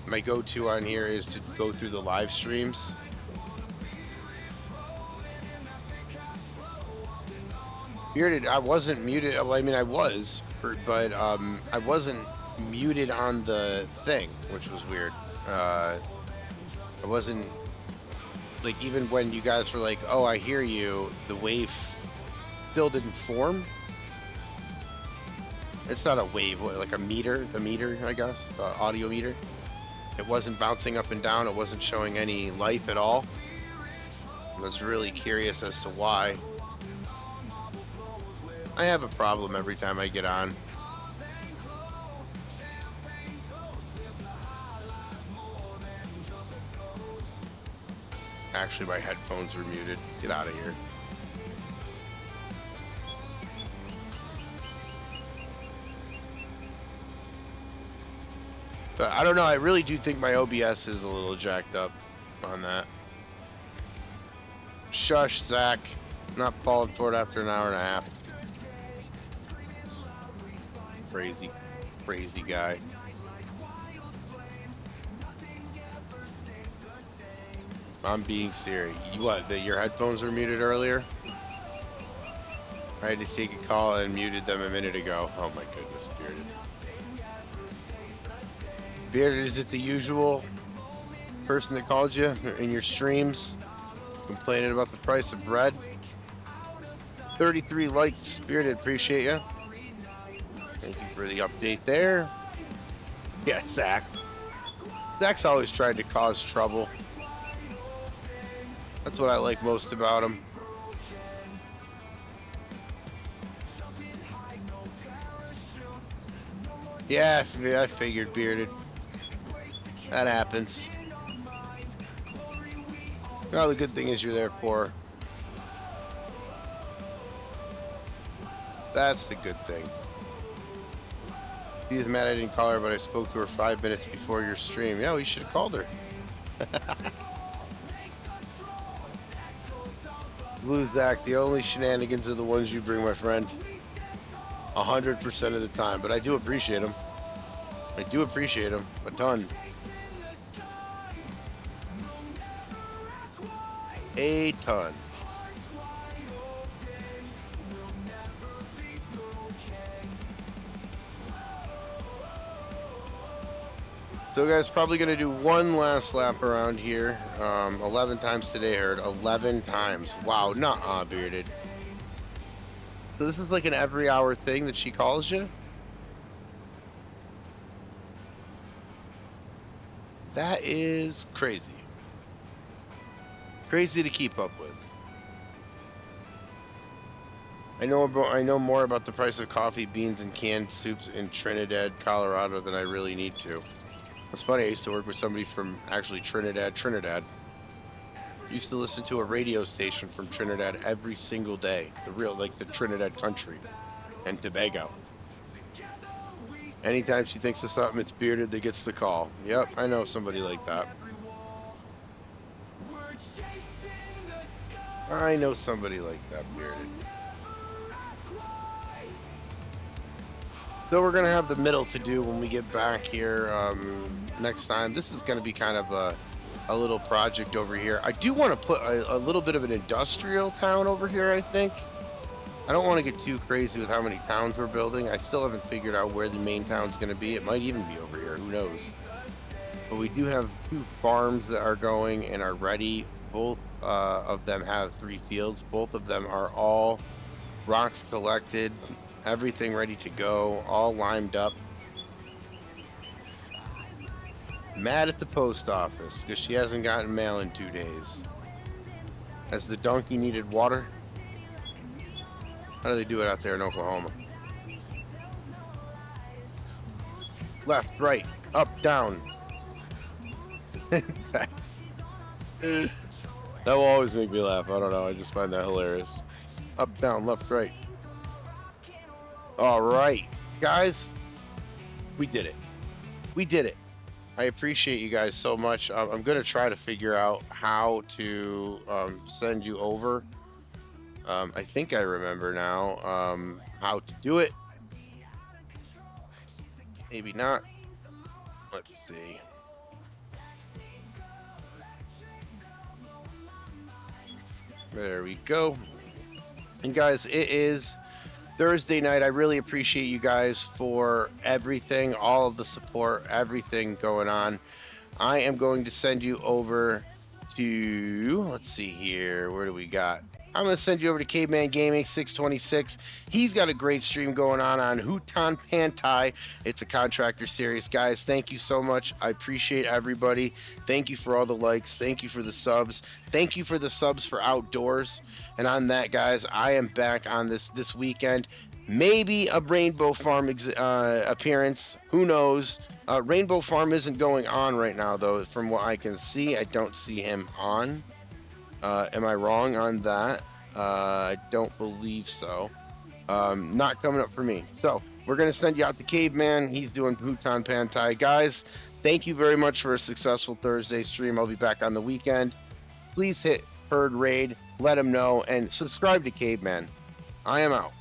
my go-to on here is to go through the live streams. Bearded, I wasn't muted. Well, I mean, I was, but I wasn't muted on the thing, which was weird. I wasn't, like, even when you guys were like, "Oh, I hear you," the wave still didn't form. It's not a wave, like a meter, the meter, I guess, the audio meter. It wasn't bouncing up and down. It wasn't showing any life at all. was really curious as to why. I have a problem every time I get on. Actually, my headphones were muted. Get out of here. But I don't know. I really do think my OBS is a little jacked up on that. Shush, Zach. Not falling for it after an hour and a half. Crazy, crazy guy. I'm being serious. Your headphones were muted earlier? I had to take a call and muted them a minute ago. Oh my goodness, Bearded. Bearded, is it the usual person that called you in your streams complaining about the price of bread? 33 likes, Bearded, appreciate you. Thank you for the update there. Yeah, Zach. Zach's always tried to cause trouble. That's what I like most about him. Yeah, I figured, Bearded. That happens. Well, the good thing is you're there for her. That's the good thing. She was mad I didn't call her, but I spoke to her 5 minutes before your stream. Yeah, we should have called her. Blue Zach, the only shenanigans are the ones you bring, my friend. 100% of the time, but I do appreciate them. I do appreciate them a ton. A ton. So guys, probably gonna do one last lap around here. 11 times today, heard 11 times. Wow, nuh-uh, Bearded. So this is like an every hour thing that she calls you? That is crazy. Crazy to keep up with. I know more about the price of coffee, beans, and canned soups in Trinidad, Colorado than I really need to. It's funny, I used to work with somebody from actually Trinidad. Used to listen to a radio station from Trinidad every single day. The Trinidad country and Tobago. Anytime she thinks of something, it's Bearded that gets the call. Yep, I know somebody like that. I know somebody like that, Bearded. So we're going to have the middle to do when we get back here next time. This is going to be kind of a little project over here. I do want to put a little bit of an industrial town over here, I think. I don't want to get too crazy with how many towns we're building. I still haven't figured out where the main town's going to be. It might even be over here. Who knows? But we do have 2 farms that are going and are ready. Both of them have 3 fields. Both of them are all rocks collected. Everything ready to go, all limed up. Mad at the post office because she hasn't gotten mail in 2 days. Has the donkey needed water? How do they do it out there in Oklahoma? Left, right, up, down. That will always make me laugh. I don't know. I just find that hilarious. Up, down, left, right. All right, guys, we did it. We did it. I appreciate you guys so much. I'm going to try to figure out how to send you over. I think I remember now how to do it. Maybe not. Let's see. There we go. And guys, it is Thursday night. I really appreciate you guys for everything, all of the support, everything going on. I am going to send you over to, let's see here, where do we got? I'm going to send you over to Caveman Gaming 626. He's got a great stream going on Hutan Pantai. It's a contractor series. Guys, thank you so much. I appreciate everybody. Thank you for all the likes. Thank you for the subs. Thank you for the subs for outdoors. And on that, guys, I am back on this weekend. Maybe a Rainbow Farm appearance. Who knows? Rainbow Farm isn't going on right now, though. From what I can see, I don't see him on. Am I wrong on that? I don't believe so. Not coming up for me. So we're going to send you out to Caveman. He's doing Hutan Pantai. Guys, thank you very much for a successful Thursday stream. I'll be back on the weekend. Please hit Herd Raid, let him know, and subscribe to Caveman. I am out.